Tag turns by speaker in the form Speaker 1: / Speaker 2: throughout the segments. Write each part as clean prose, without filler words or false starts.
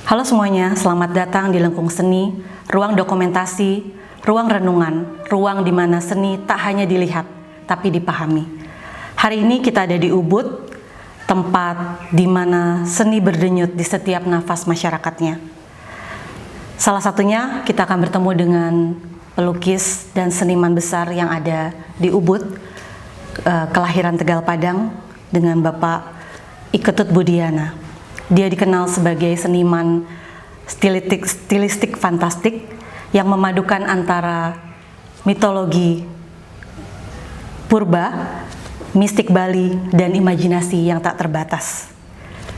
Speaker 1: Halo semuanya, selamat datang di Lengkung Seni, ruang dokumentasi, ruang renungan, ruang di mana seni tak hanya dilihat, tapi dipahami. Hari ini kita ada di Ubud, tempat di mana seni berdenyut di setiap nafas masyarakatnya. Salah satunya kita akan bertemu dengan pelukis dan seniman besar yang ada di Ubud, kelahiran Tegal Padang, dengan Bapak Iketut Budiana. Dia dikenal sebagai seniman stilistik fantastik yang memadukan antara mitologi purba, mistik Bali, dan imajinasi yang tak terbatas.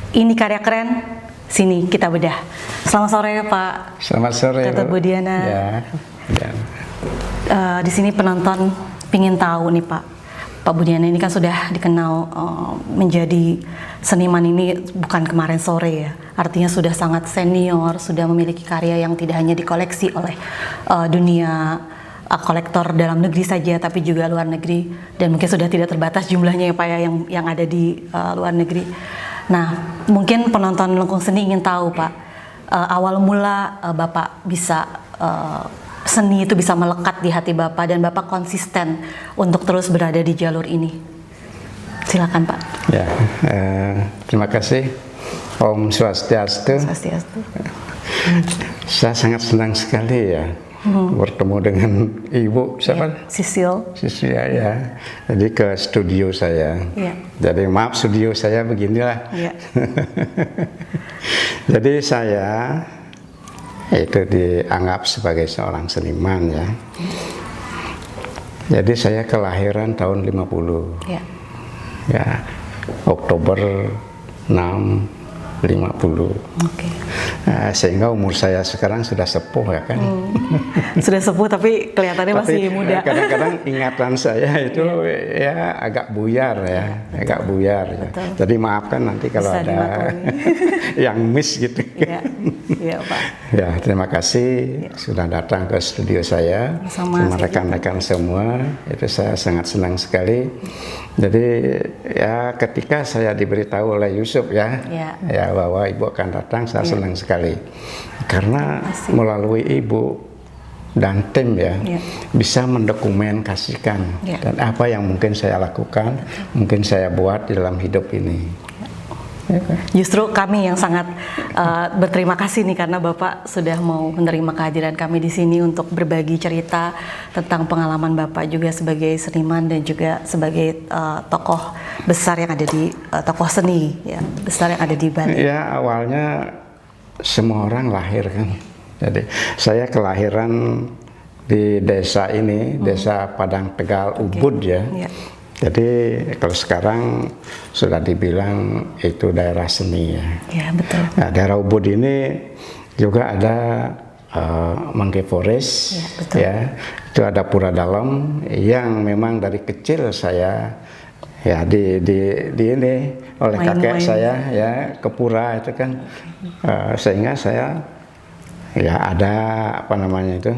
Speaker 1: Ini karya keren, sini kita bedah. Selamat sore Pak.
Speaker 2: Selamat sore
Speaker 1: Iketut Budiana.
Speaker 2: Ya.
Speaker 1: Di sini penonton pingin tahu nih Pak Budiana ini kan sudah dikenal menjadi seniman ini bukan kemarin sore ya. Artinya sudah sangat senior, sudah memiliki karya yang tidak hanya dikoleksi oleh dunia kolektor dalam negeri saja, tapi juga luar negeri, dan mungkin sudah tidak terbatas jumlahnya ya Pak ya yang ada di luar negeri. Nah, mungkin penonton Lengkung Seni ingin tahu Pak, awal mula Bapak bisa seni itu bisa melekat di hati Bapak dan Bapak konsisten untuk terus berada di jalur ini. Silakan Pak.
Speaker 2: Ya, terima kasih. Om Swastiastu.
Speaker 1: Swastiastu.
Speaker 2: Saya sangat senang sekali ya bertemu dengan Ibu siapa?
Speaker 1: Sisil.
Speaker 2: Sisil ya. Jadi ke studio saya.
Speaker 1: Ya.
Speaker 2: Jadi maaf studio saya beginilah.
Speaker 1: Ya.
Speaker 2: Jadi saya itu dianggap sebagai seorang seniman ya. Jadi saya kelahiran tahun 50.
Speaker 1: Ya.
Speaker 2: Ya, Oktober 6 50.
Speaker 1: Oke.
Speaker 2: Sehingga umur saya sekarang sudah sepuh ya kan.
Speaker 1: Sudah sepuh tapi kelihatannya masih muda.
Speaker 2: Kadang-kadang ingatan saya itu ya agak buyar ya, agak buyar ya. Jadi maafkan nanti kalau
Speaker 1: bisa
Speaker 2: ada yang miss gitu.
Speaker 1: Iya, iya Pak.
Speaker 2: Ya, terima kasih sudah datang ke studio saya sama rekan-rekan semua. Itu saya sangat senang sekali. Jadi ya ketika saya diberitahu oleh Yusuf ya bahwa Ibu akan datang, saya senang sekali karena melalui Ibu dan tim bisa mendokumentasikan dan apa yang mungkin saya lakukan, mungkin saya buat di dalam hidup ini.
Speaker 1: Justru kami yang sangat berterima kasih nih karena Bapak sudah mau menerima kehadiran kami di sini untuk berbagi cerita tentang pengalaman Bapak juga sebagai seniman dan juga sebagai tokoh besar yang ada di tokoh seni ya besar yang ada di Bali. Ya,
Speaker 2: awalnya semua orang lahir kan. Jadi saya kelahiran di desa ini, desa Padang Tegal Ubud ya. Jadi kalau sekarang sudah dibilang itu daerah seni ya. Ya betul. Nah, daerah Ubud ini juga ada Mangke Forest ya. Itu ada Pura Dalam yang memang dari kecil saya ya di ini oleh kakek saya ya ke Pura itu kan sehingga saya ya ada apa namanya itu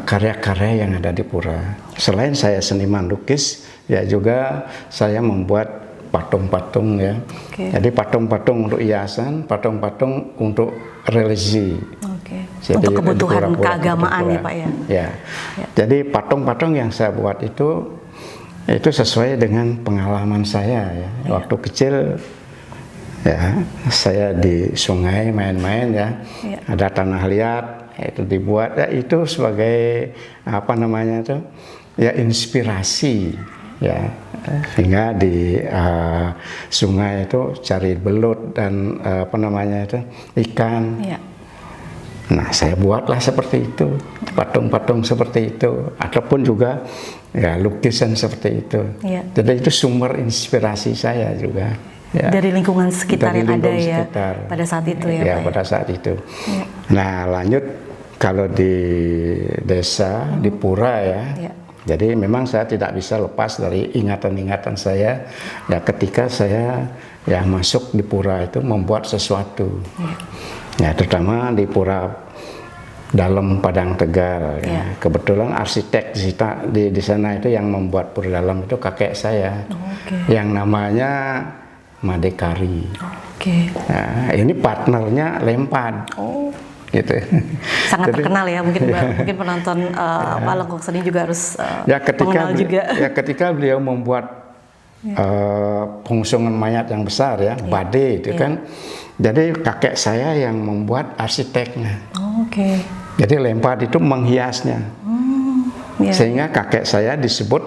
Speaker 2: karya-karya yang ada di Pura. Selain saya seniman lukis, ya juga saya membuat patung-patung ya. Jadi patung-patung untuk hiasan, patung-patung untuk religi. Jadi,
Speaker 1: untuk kebutuhan keagamaan ya Pak ya.
Speaker 2: Ya. Jadi patung-patung yang saya buat itu sesuai dengan pengalaman saya ya. Waktu kecil ya saya di sungai main-main ya. Ada tanah liat itu dibuat ya itu sebagai apa namanya itu ya inspirasi ya sehingga di sungai itu cari belut dan apa namanya itu ikan. Nah saya buatlah seperti itu patung-patung seperti itu ataupun juga ya lukisan seperti itu. Jadi itu sumber inspirasi saya juga. Ya.
Speaker 1: Dari lingkungan sekitar yang ada ya pada saat itu ya.
Speaker 2: Ya pada saat itu. Nah lanjut kalau di desa di Pura ya. Jadi memang saya tidak bisa lepas dari ingatan-ingatan saya ya ketika saya ya masuk di Pura itu membuat sesuatu. Ya terutama di Pura Dalam Padang Tegal ya. Kebetulan arsitek di sana itu yang membuat Pura Dalam itu kakek saya. Yang namanya Madekari.
Speaker 1: Oke.
Speaker 2: Nah, ini partnernya Lempad.
Speaker 1: Oh.
Speaker 2: Gitu.
Speaker 1: Sangat
Speaker 2: Jadi,
Speaker 1: terkenal ya, mungkin penonton Lengkung Seni juga harus mengenal juga.
Speaker 2: Ya ketika beliau membuat pengusунgan mayat yang besar ya, Bade itu kan. Jadi kakek saya yang membuat arsiteknya.
Speaker 1: Oke.
Speaker 2: Jadi Lempad itu menghiasnya. Sehingga kakek saya disebut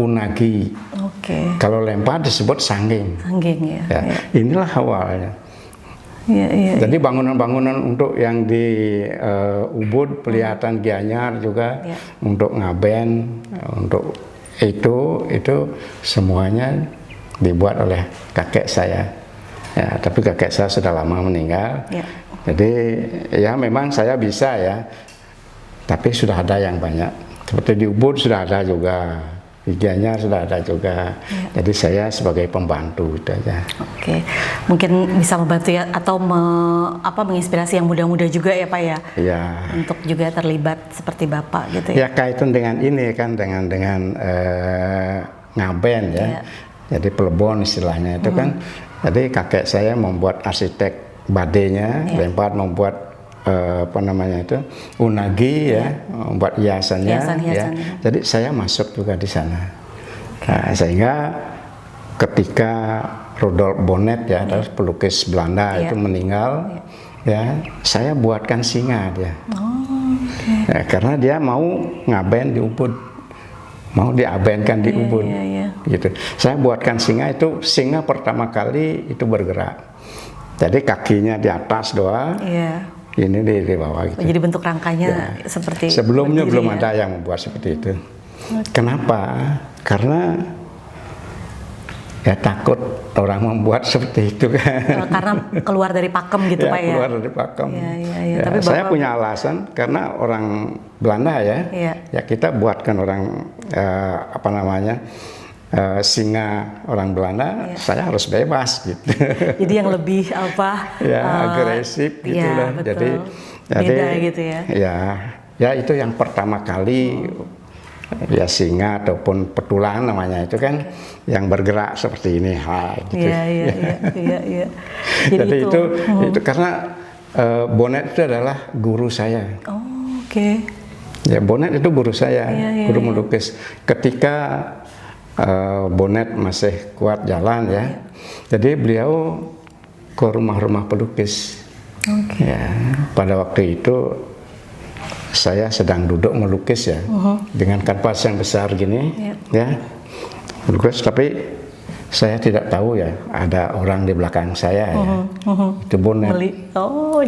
Speaker 2: Unagi.
Speaker 1: Oke.
Speaker 2: Kalau Lempad disebut Sangging.
Speaker 1: Sangging ya.
Speaker 2: Inilah awalnya. Jadi bangunan-bangunan untuk yang di Ubud, Pelihatan Gianyar juga, untuk Ngaben, untuk itu semuanya dibuat oleh kakek saya. Ya, tapi kakek saya sudah lama meninggal. Jadi ya memang saya bisa ya, tapi sudah ada yang banyak. Seperti di Ubud sudah ada juga. Gianyar sudah ada juga, jadi saya sebagai pembantu itu aja.
Speaker 1: Oke, mungkin bisa membantu ya, atau menginspirasi yang muda-muda juga ya Pak ya?
Speaker 2: Iya.
Speaker 1: Untuk juga terlibat seperti Bapak gitu ya?
Speaker 2: Ya kaitan dengan ini kan, dengan Ngaben ya, jadi pelebon istilahnya itu kan. Jadi kakek saya membuat arsitek badenya, Lempad membuat Unagi ya, membuat hiasannya. Ya. Jadi saya masuk juga di sana. Nah, sehingga ketika Rudolf Bonnet ya, pelukis Belanda itu meninggal, ya saya buatkan singa dia. Ya, karena dia mau ngaben di Ubud, mau diabenkan di Ubud, gitu. Saya buatkan singa itu, singa pertama kali itu bergerak. Jadi kakinya di atas doang. Ini di bawah gitu.
Speaker 1: Jadi bentuk rangkanya seperti
Speaker 2: sebelumnya belum ada yang membuat seperti itu. Kenapa? Karena ya takut orang membuat seperti itu kan.
Speaker 1: Karena keluar dari pakem gitu Pak ya.
Speaker 2: Keluar dari pakem.
Speaker 1: Ya,
Speaker 2: tapi saya punya alasan karena orang Belanda ya. Ya kita buatkan orang singa orang Belanda, saya harus bebas gitu.
Speaker 1: Jadi yang lebih
Speaker 2: agresif gitu lah. Jadi
Speaker 1: beda gitu ya.
Speaker 2: Ya itu yang pertama kali ya singa ataupun petulang namanya itu kan yang bergerak seperti ini. Gitu.
Speaker 1: Iya.
Speaker 2: Jadi itu karena Bonnet itu adalah guru saya.
Speaker 1: Oke.
Speaker 2: Ya Bonnet itu guru saya, guru melukis. Ketika Bonnet masih kuat jalan ya, jadi beliau ke rumah-rumah pelukis. Ya, pada waktu itu saya sedang duduk melukis ya, dengan kanvas yang besar gini, ya, melukis. Tapi saya tidak tahu ya, ada orang di belakang saya ya, itu Bonnet.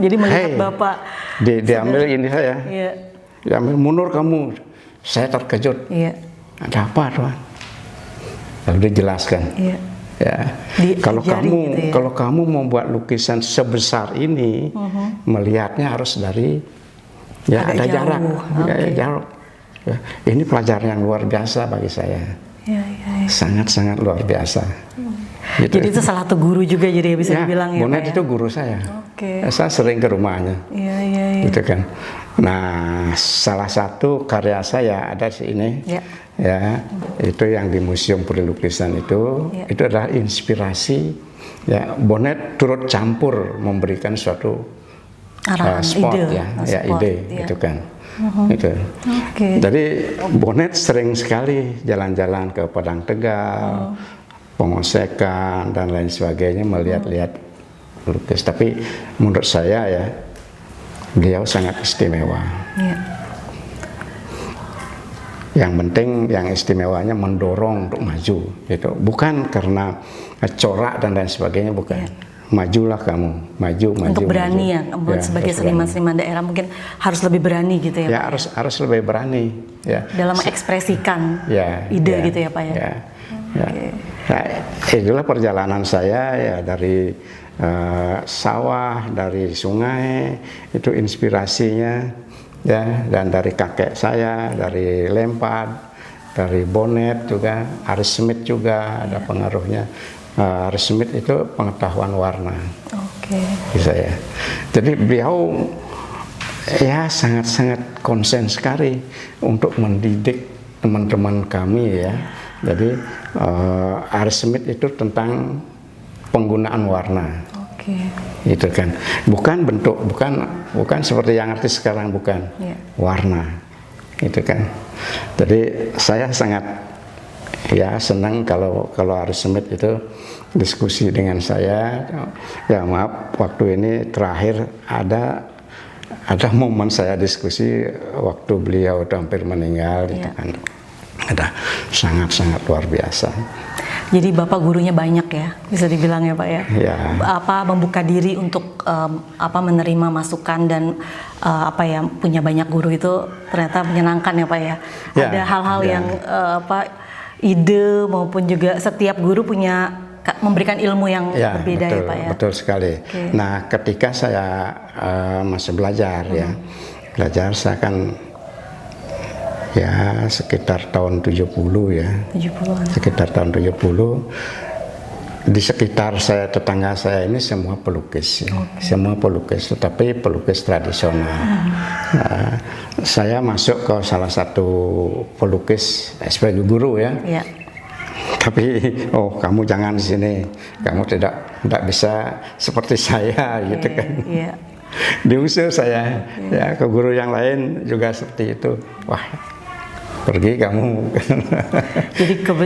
Speaker 1: Jadi melihat Bapak.
Speaker 2: Diambil ini saya, diambil, mundur kamu. Saya terkejut. Ada apa tuan? Lalu dijelaskan, kalau kamu membuat lukisan sebesar ini, melihatnya harus dari ada jarak, jarak. Ini pelajaran yang luar biasa bagi saya, sangat-sangat luar biasa. Gitu.
Speaker 1: Jadi itu salah satu guru juga jadi bisa dibilang ya.
Speaker 2: Bonnet itu guru saya. Saya sering ke rumahnya. Gitu kan. Nah, salah satu karya saya ada di sini. Ya, itu yang di Museum Perlukisan itu adalah inspirasi. Ya, Bonnet turut campur memberikan suatu spot ide, gitu kan. Itu. Jadi Bonnet sering sekali jalan-jalan ke Padang Tegal, Pengosekan dan lain sebagainya, melihat-lihat lukis. Tapi menurut saya ya, beliau sangat istimewa. Yang penting, yang istimewanya mendorong untuk maju, gitu. Bukan karena corak dan lain sebagainya, bukan. Majulah kamu, maju.
Speaker 1: Untuk berani ya, buat sebagai seniman-seniman daerah mungkin harus lebih berani gitu ya.
Speaker 2: Ya, harus lebih berani. Ya.
Speaker 1: Dalam mengekspresikan ide gitu ya Pak ya.
Speaker 2: Nah, itulah perjalanan saya ya, dari sawah, dari sungai, itu inspirasinya. Ya, dan dari kakek saya, dari Lempad, dari Bonnet juga, Aris Smith juga ada pengaruhnya. Aris Smith itu pengetahuan warna. Bisa ya. Jadi beliau ya sangat-sangat konsen sekali untuk mendidik teman-teman kami ya. Jadi Aris Smith itu tentang penggunaan warna.
Speaker 1: Oke.
Speaker 2: Itu kan, bukan bentuk, bukan seperti yang artis sekarang, bukan.
Speaker 1: Ya.
Speaker 2: Warna, itu kan. Jadi saya sangat ya senang kalau Aris Smith itu diskusi dengan saya. Ya maaf, waktu ini terakhir ada momen saya diskusi waktu beliau hampir meninggal, gitu kan. Ada sangat luar biasa.
Speaker 1: Jadi Bapak gurunya banyak ya, bisa dibilang ya Pak ya.
Speaker 2: Ya.
Speaker 1: Membuka diri untuk menerima masukan dan punya banyak guru itu ternyata menyenangkan ya Pak ya.
Speaker 2: Ya,
Speaker 1: Ada hal-hal
Speaker 2: ya.
Speaker 1: yang ide maupun juga setiap guru punya memberikan ilmu yang berbeda
Speaker 2: betul,
Speaker 1: ya Pak ya.
Speaker 2: Betul sekali.
Speaker 1: Okay.
Speaker 2: Nah, ketika saya masih belajar saya kan ya sekitar tahun 70 ya.
Speaker 1: 70-an.
Speaker 2: Sekitar tahun 70. Di sekitar saya, tetangga saya ini semua pelukis. Semua pelukis, tetapi pelukis tradisional. Nah, saya masuk ke salah satu pelukis sebagai guru ya. Tapi kamu jangan di sini. Kamu tidak bisa seperti saya gitu kan. Diusir saya ya, ke guru yang lain juga seperti itu. Wah, pergi kamu.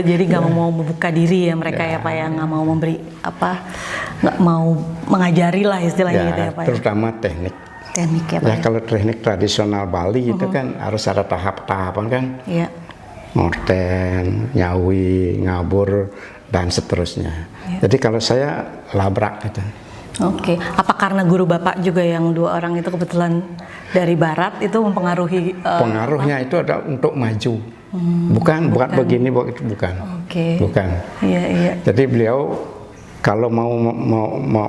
Speaker 1: Jadi nggak mau membuka diri ya mereka ya Pak ya, nggak mau memberi nggak mau mengajari lah istilahnya gitu ya Pak.
Speaker 2: Terutama teknik ya Pak. Ya kalau teknik tradisional Bali itu kan harus ada tahap-tahapan kan.
Speaker 1: Iya.
Speaker 2: Morten, nyawi, ngabur dan seterusnya. Jadi kalau saya labrak gitu.
Speaker 1: Oke, apa karena guru Bapak juga yang 2 orang itu kebetulan dari barat itu mempengaruhi?
Speaker 2: Pengaruhnya itu adalah untuk maju, bukan begini, bukan.
Speaker 1: Oke.
Speaker 2: Bukan.
Speaker 1: Iya.
Speaker 2: Jadi beliau kalau mau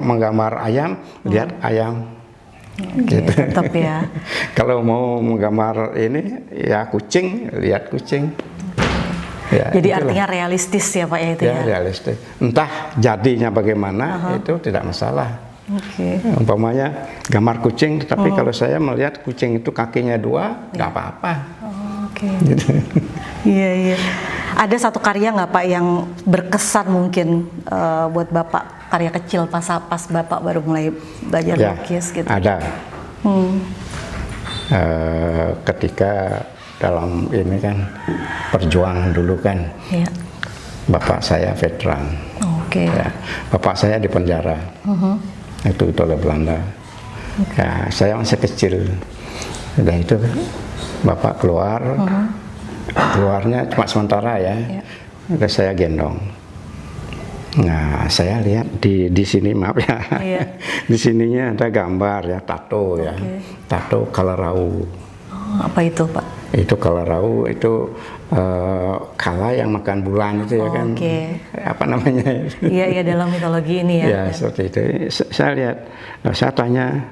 Speaker 2: menggambar ayam, lihat ayam. Gitu.
Speaker 1: Tetap ya.
Speaker 2: Kalau mau menggambar ini, ya kucing, lihat kucing. Ya,
Speaker 1: jadi
Speaker 2: itulah.
Speaker 1: Artinya realistis ya Pak ya itu ya?
Speaker 2: Realistis. Entah jadinya bagaimana, itu tidak masalah. Umpamanya gambar kucing, tapi kalau saya melihat kucing itu kakinya 2, nggak apa-apa. Gitu.
Speaker 1: Iya. Ada satu karya nggak Pak yang berkesan mungkin buat Bapak, karya kecil pas Bapak baru mulai belajar lukis gitu?
Speaker 2: Ada. Ketika dalam ini kan perjuangan dulu kan, bapak saya veteran, ya, bapak saya di penjara, itu oleh Belanda, ya, saya masih kecil, dan itu bapak keluarnya cuma sementara ya, udah saya gendong. Nah, saya lihat di sini, maaf ya, di sininya ada gambar ya, tato ya, tato Kalarau.
Speaker 1: Apa itu Pak?
Speaker 2: Itu Kalarau itu kala yang makan bulan itu ya kan, apa namanya?
Speaker 1: Iya dalam mitologi ini ya.
Speaker 2: Ya seperti itu. Saya lihat, saya tanya,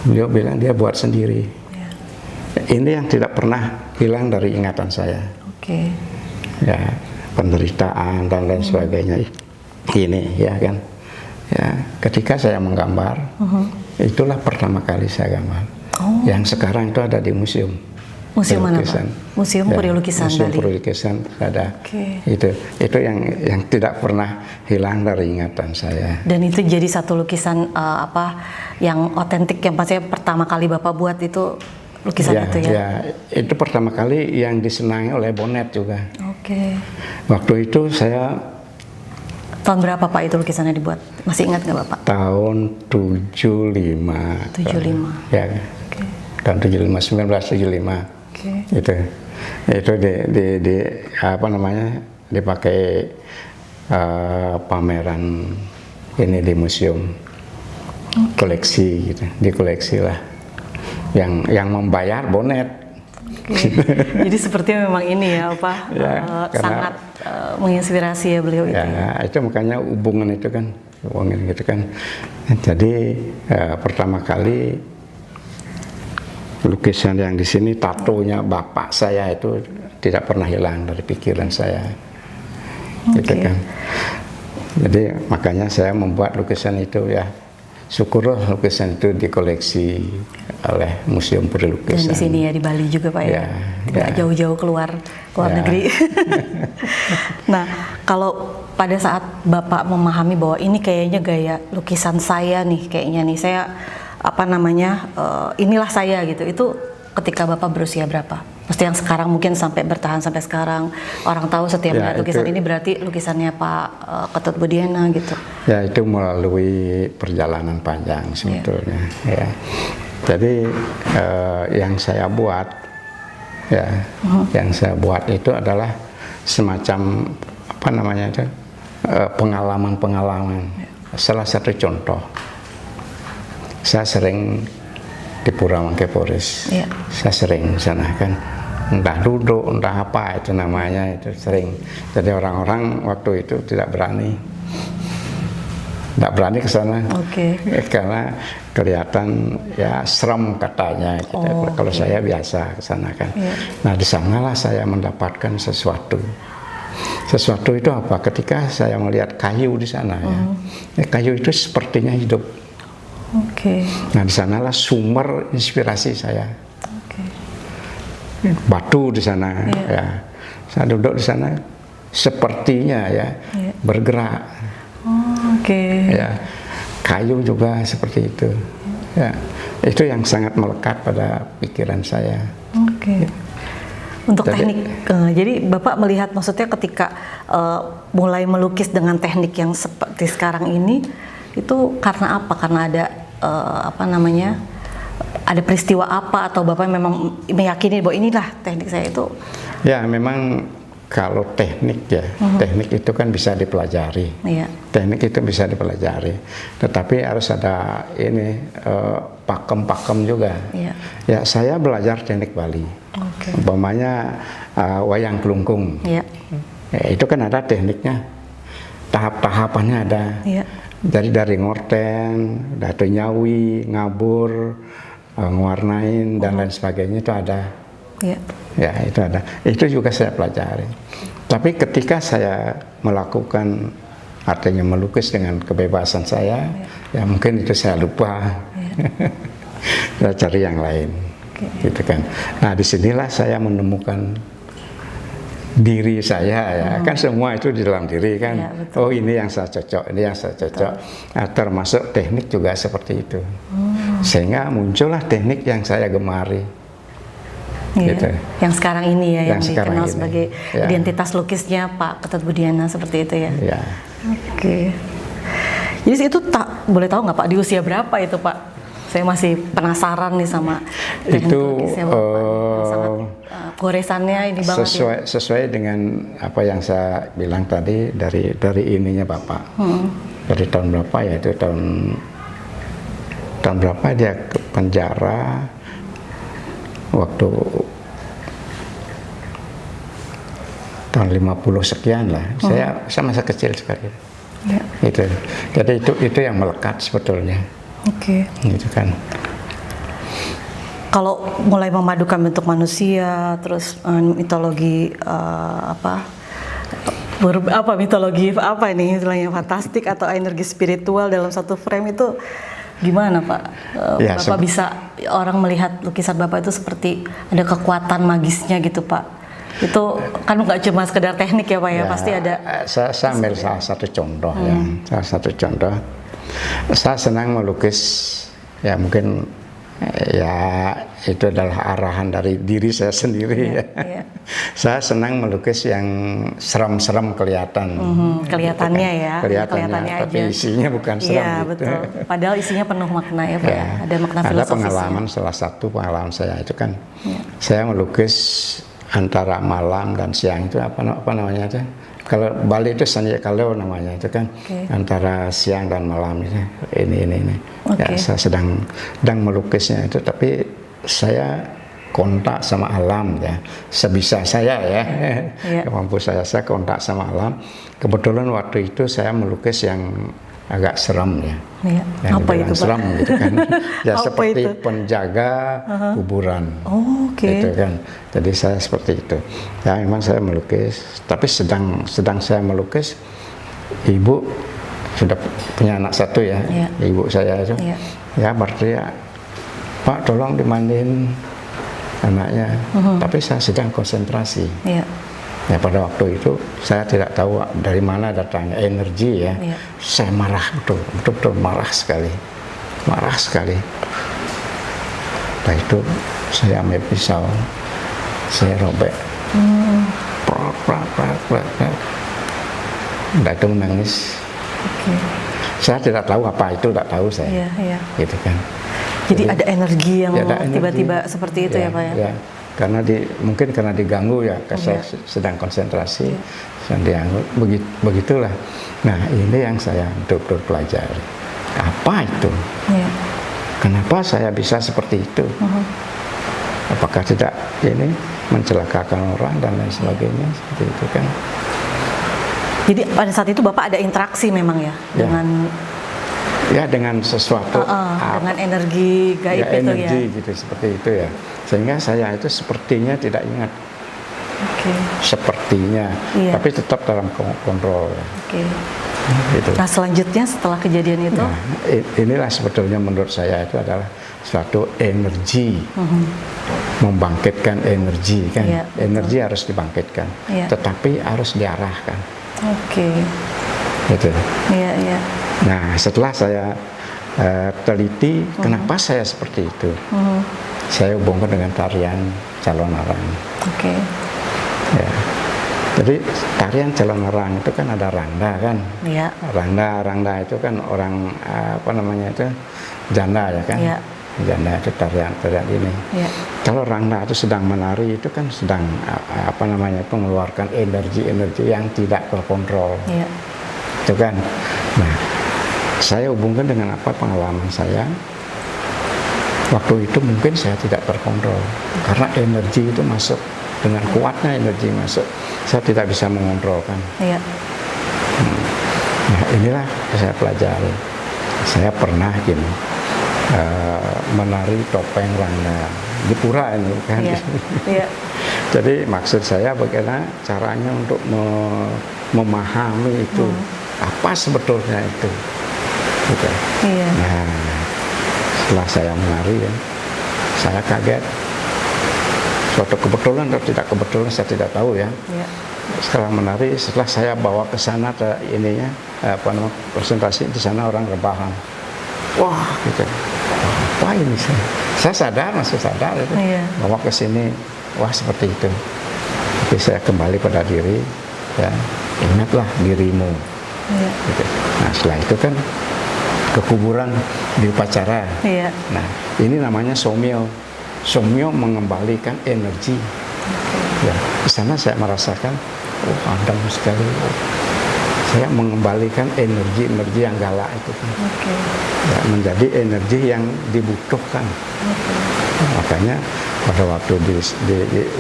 Speaker 2: beliau bilang dia buat sendiri. Ini yang tidak pernah hilang dari ingatan saya. Ya, penderitaan dan lain sebagainya. Ini ya kan. Ya, ketika saya menggambar, itulah pertama kali saya gambar. Yang sekarang itu ada di museum.
Speaker 1: Museum mana Pak? Museum Puri Lukisan
Speaker 2: Museum
Speaker 1: Bali.
Speaker 2: Puri Lukisan ada. Itu yang tidak pernah hilang dari ingatan saya.
Speaker 1: Dan itu jadi satu lukisan yang otentik yang pasti pertama kali Bapak buat itu lukisan itu ya?
Speaker 2: Ya, itu pertama kali yang disenangi oleh Bonnet juga. Waktu itu saya.
Speaker 1: Tahun berapa Pak itu lukisannya dibuat? Masih ingat nggak Bapak?
Speaker 2: Tahun 75.
Speaker 1: 75.
Speaker 2: Ya. Tahun 1975. Itu di apa namanya, dipakai pameran ini di museum, koleksi gitu, dikoleksi lah. Yang membayar Bonnet. Jadi
Speaker 1: sepertinya memang ini ya sangat menginspirasi ya beliau itu.
Speaker 2: Itu makanya hubungan itu kan, gitu kan. Jadi pertama kali lukisan yang di sini, tatonya bapak saya itu tidak pernah hilang dari pikiran saya, gitu kan. Jadi makanya saya membuat lukisan itu ya. Syukurlah lukisan itu dikoleksi oleh Museum Puri Lukisan.
Speaker 1: Dan di sini ya di Bali juga Pak ya. Nggak jauh-jauh keluar negeri. Nah kalau pada saat Bapak memahami bahwa ini kayaknya gaya lukisan saya nih, kayaknya nih saya inilah saya gitu. Itu ketika Bapak berusia berapa? Mesti yang sekarang mungkin sampai bertahan sampai sekarang orang tahu setiap melihat lukisan ini berarti lukisannya Pak Ketut Budiana gitu.
Speaker 2: Ya itu melalui perjalanan panjang sebetulnya. Ya. Jadi yang saya buat yang saya buat itu adalah semacam pengalaman-pengalaman. Salah satu contoh, saya sering di Pura Mangkunegaran, saya sering di sana kan, entah duduk, entah apa itu namanya, itu sering. Jadi orang-orang waktu itu tidak berani ke sana, karena kelihatan ya serem katanya. Gitu. Kalau saya biasa ke sana kan. Nah di sanalah saya mendapatkan sesuatu. Sesuatu itu apa? Ketika saya melihat kayu di sana, kayu itu sepertinya hidup. Nah di sanalah sumber inspirasi saya. Batu di sana, ya. Saya duduk di sana, sepertinya bergerak. Ya, kayu juga seperti itu. Ya, itu yang sangat melekat pada pikiran saya.
Speaker 1: Untuk teknik, jadi Bapak melihat maksudnya ketika mulai melukis dengan teknik yang seperti sekarang ini, itu karena apa? Karena ada ada peristiwa apa atau Bapak memang meyakini bahwa inilah teknik saya itu?
Speaker 2: Ya memang kalau teknik teknik itu kan bisa dipelajari. Teknik itu bisa dipelajari, tetapi harus ada pakem-pakem juga. Ya saya belajar teknik Bali. Umpamanya wayang kelungkung. Ya, itu kan ada tekniknya, tahap-tahapannya ada. Jadi dari ngorten, datu nyawi, ngabur, ngewarnain dan lain sebagainya itu ada. Ya itu ada. Itu juga saya pelajari. Tapi ketika saya melakukan, artinya melukis dengan kebebasan saya, ya mungkin itu saya lupa. Saya cari yang lain, gitu kan. Nah disinilah saya menemukan diri saya, kan semua itu di dalam diri kan. Oh ini yang saya cocok, ini yang saya cocok. Nah, termasuk teknik juga seperti itu. Sehingga muncullah teknik yang saya gemari. Gitu.
Speaker 1: Yang sekarang ini yang dikenal sebagai identitas lukisnya Pak Ketut Budiana seperti itu ya. Jadi itu boleh tahu nggak Pak di usia berapa itu Pak? Saya masih penasaran nih sama teknik lukisnya Bapak. Sangat goresannya ini banget.
Speaker 2: Sesuai dengan apa yang saya bilang tadi dari ininya Bapak. Dari tahun berapa ya itu tahun berapa dia ke penjara? Waktu tahun 50 sekian lah, saya masa kecil sekali. Itu, jadi itu yang melekat sebetulnya. Gitu kan.
Speaker 1: Kalau mulai memadukan bentuk manusia, terus mitologi mitologi apa ini istilahnya fantastik atau energi spiritual dalam satu frame itu gimana Pak? Bapak bisa orang melihat lukisan Bapak itu seperti ada kekuatan magisnya gitu Pak. Itu kan nggak cuma sekedar teknik ya Pak ya, pasti ada.
Speaker 2: Saya ambil salah satu contoh salah satu contoh. Saya senang melukis, ya mungkin ya itu adalah arahan dari diri saya sendiri. Saya senang melukis yang serem-serem kelihatan.
Speaker 1: Kelihatannya
Speaker 2: gitu kan. Kelihatannya tapi aja. Isinya bukan serem.
Speaker 1: Iya betul. Padahal isinya penuh makna ya Pak. Ada makna filosofisnya.
Speaker 2: Ada pengalaman, salah satu pengalaman saya itu kan, saya melukis antara malam dan siang itu apa namanya itu? Kalau Bali itu Sanjaya Kalau namanya itu kan, antara siang dan malam itu ini. Ya, saya sedang melukisnya itu, tapi saya kontak sama alam ya, sebisa saya ya, kemampuan saya kontak sama alam. Kebetulan waktu itu saya melukis yang agak serem ya, yang
Speaker 1: apa itu
Speaker 2: serem gitu kan, ya seperti penjaga kuburan, gitu kan. Jadi saya seperti itu. Ya memang saya melukis, tapi sedang saya melukis, ibu sudah punya anak satu ya, ibu saya itu, ya berarti ya, Pak tolong dimandiin anaknya, tapi saya sedang konsentrasi. Ya pada waktu itu saya tidak tahu dari mana datangnya energi ya.
Speaker 1: Iya.
Speaker 2: Saya marah betul marah sekali. Setelah itu saya ambil pisau, saya robek. Udah itu menangis.
Speaker 1: Oke.
Speaker 2: Saya tidak tahu apa itu, tidak tahu saya.
Speaker 1: Iya.
Speaker 2: Gitu kan.
Speaker 1: Jadi ada energi yang
Speaker 2: ya, ada energi.
Speaker 1: tiba-tiba seperti itu ya Pak ya?
Speaker 2: Ya. Karena mungkin karena diganggu ya, saya sedang konsentrasi, sedang diganggu, begitulah. Nah ini yang saya betul-betul pelajari. Apa itu?
Speaker 1: Iya.
Speaker 2: Kenapa saya bisa seperti itu? Apakah tidak ini mencelakakan orang dan lain sebagainya, seperti itu kan?
Speaker 1: Jadi pada saat itu Bapak ada interaksi memang ya,
Speaker 2: dengan sesuatu
Speaker 1: dengan energi gaib
Speaker 2: ya,
Speaker 1: itu
Speaker 2: energi
Speaker 1: ya.
Speaker 2: gitu, seperti itu ya. Sehingga saya itu sepertinya tidak ingat. Sepertinya, tapi tetap dalam kontrol. Gitu.
Speaker 1: Nah selanjutnya setelah kejadian itu,
Speaker 2: inilah sebetulnya menurut saya itu adalah suatu energi, membangkitkan energi kan. Energi harus dibangkitkan, tetapi harus diarahkan. Gitu. Nah setelah saya teliti kenapa saya seperti itu, saya hubungkan dengan tarian calon arang. Ya. Jadi tarian calon arang itu kan ada rangda kan, rangda itu kan orang apa namanya itu janda ya kan, janda itu tarian ini. Kalau rangda itu sedang menari itu kan sedang apa namanya itu mengeluarkan energi yang tidak terkontrol, itu kan. Nah saya hubungkan dengan apa pengalaman saya waktu itu, mungkin saya tidak terkontrol karena energi itu masuk. Dengan kuatnya energi masuk, saya tidak bisa mengontrolkan. Nah inilah yang saya pelajari. Saya pernah gini menari topeng rangda di pura ini kan. Jadi maksud saya bagaimana caranya untuk memahami itu apa sebetulnya itu. Gitu. Nah setelah saya menari ya, saya kaget. Suatu kebetulan atau tidak kebetulan saya tidak tahu ya. Setelah menari, setelah saya bawa ke sana ke ininya apa namanya presentasi di sana orang rebahan. Wah, gitu. Apa ini saya sadar, masih sadar itu. Bawa ke sini, wah seperti itu. Tapi saya kembali pada diri, ya ingatlah dirimu. Gitu. Nah setelah itu kan ke kuburan di upacara. Nah ini namanya somyo. Somyo mengembalikan energi. Ya, di sana saya merasakan, adem sekali. Saya mengembalikan energi yang galak itu, ya, menjadi energi yang dibutuhkan. Makanya pada waktu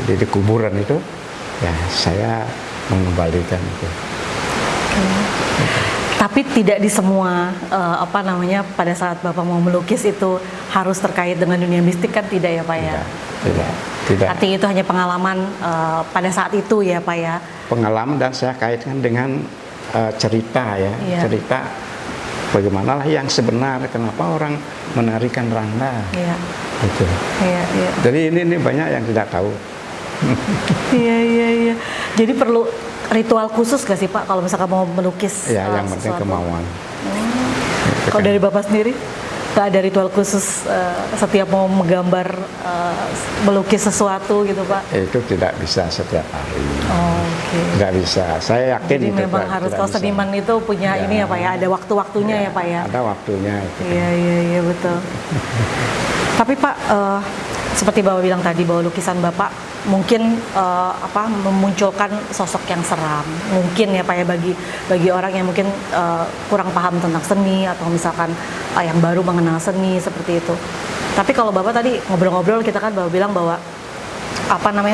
Speaker 2: di kuburan itu, ya saya mengembalikan itu.
Speaker 1: Tapi tidak di semua apa namanya pada saat Bapak mau melukis itu harus terkait dengan dunia mistik kan, tidak ya Pak ya?
Speaker 2: Tidak.
Speaker 1: Artinya itu hanya pengalaman pada saat itu ya Pak ya?
Speaker 2: Pengalaman, dan saya kaitkan dengan cerita ya, cerita bagaimana lah yang sebenar, kenapa orang menarikan rangda. Gitu. Jadi ini banyak yang tidak tahu.
Speaker 1: Iya. Jadi perlu ritual khusus gak sih Pak kalau misalkan mau melukis?
Speaker 2: Ya, yang penting kemauan.
Speaker 1: Kalau dari Bapak sendiri, gak ada ritual khusus setiap mau menggambar, melukis sesuatu gitu Pak?
Speaker 2: Itu tidak bisa setiap hari. Tidak bisa. Saya yakin.
Speaker 1: Jadi
Speaker 2: itu
Speaker 1: memang harus, kalau seniman itu punya ini ya Pak ya, ada waktu-waktunya ya Pak ya?
Speaker 2: Ada waktunya.
Speaker 1: Iya betul. Tapi Pak, seperti Bapak bilang tadi bahwa lukisan Bapak mungkin memunculkan sosok yang seram, mungkin ya Pak ya, bagi orang yang mungkin kurang paham tentang seni atau misalkan yang baru mengenal seni seperti itu. Tapi kalau Bapak tadi ngobrol-ngobrol, kita kan Bapak bilang bahwa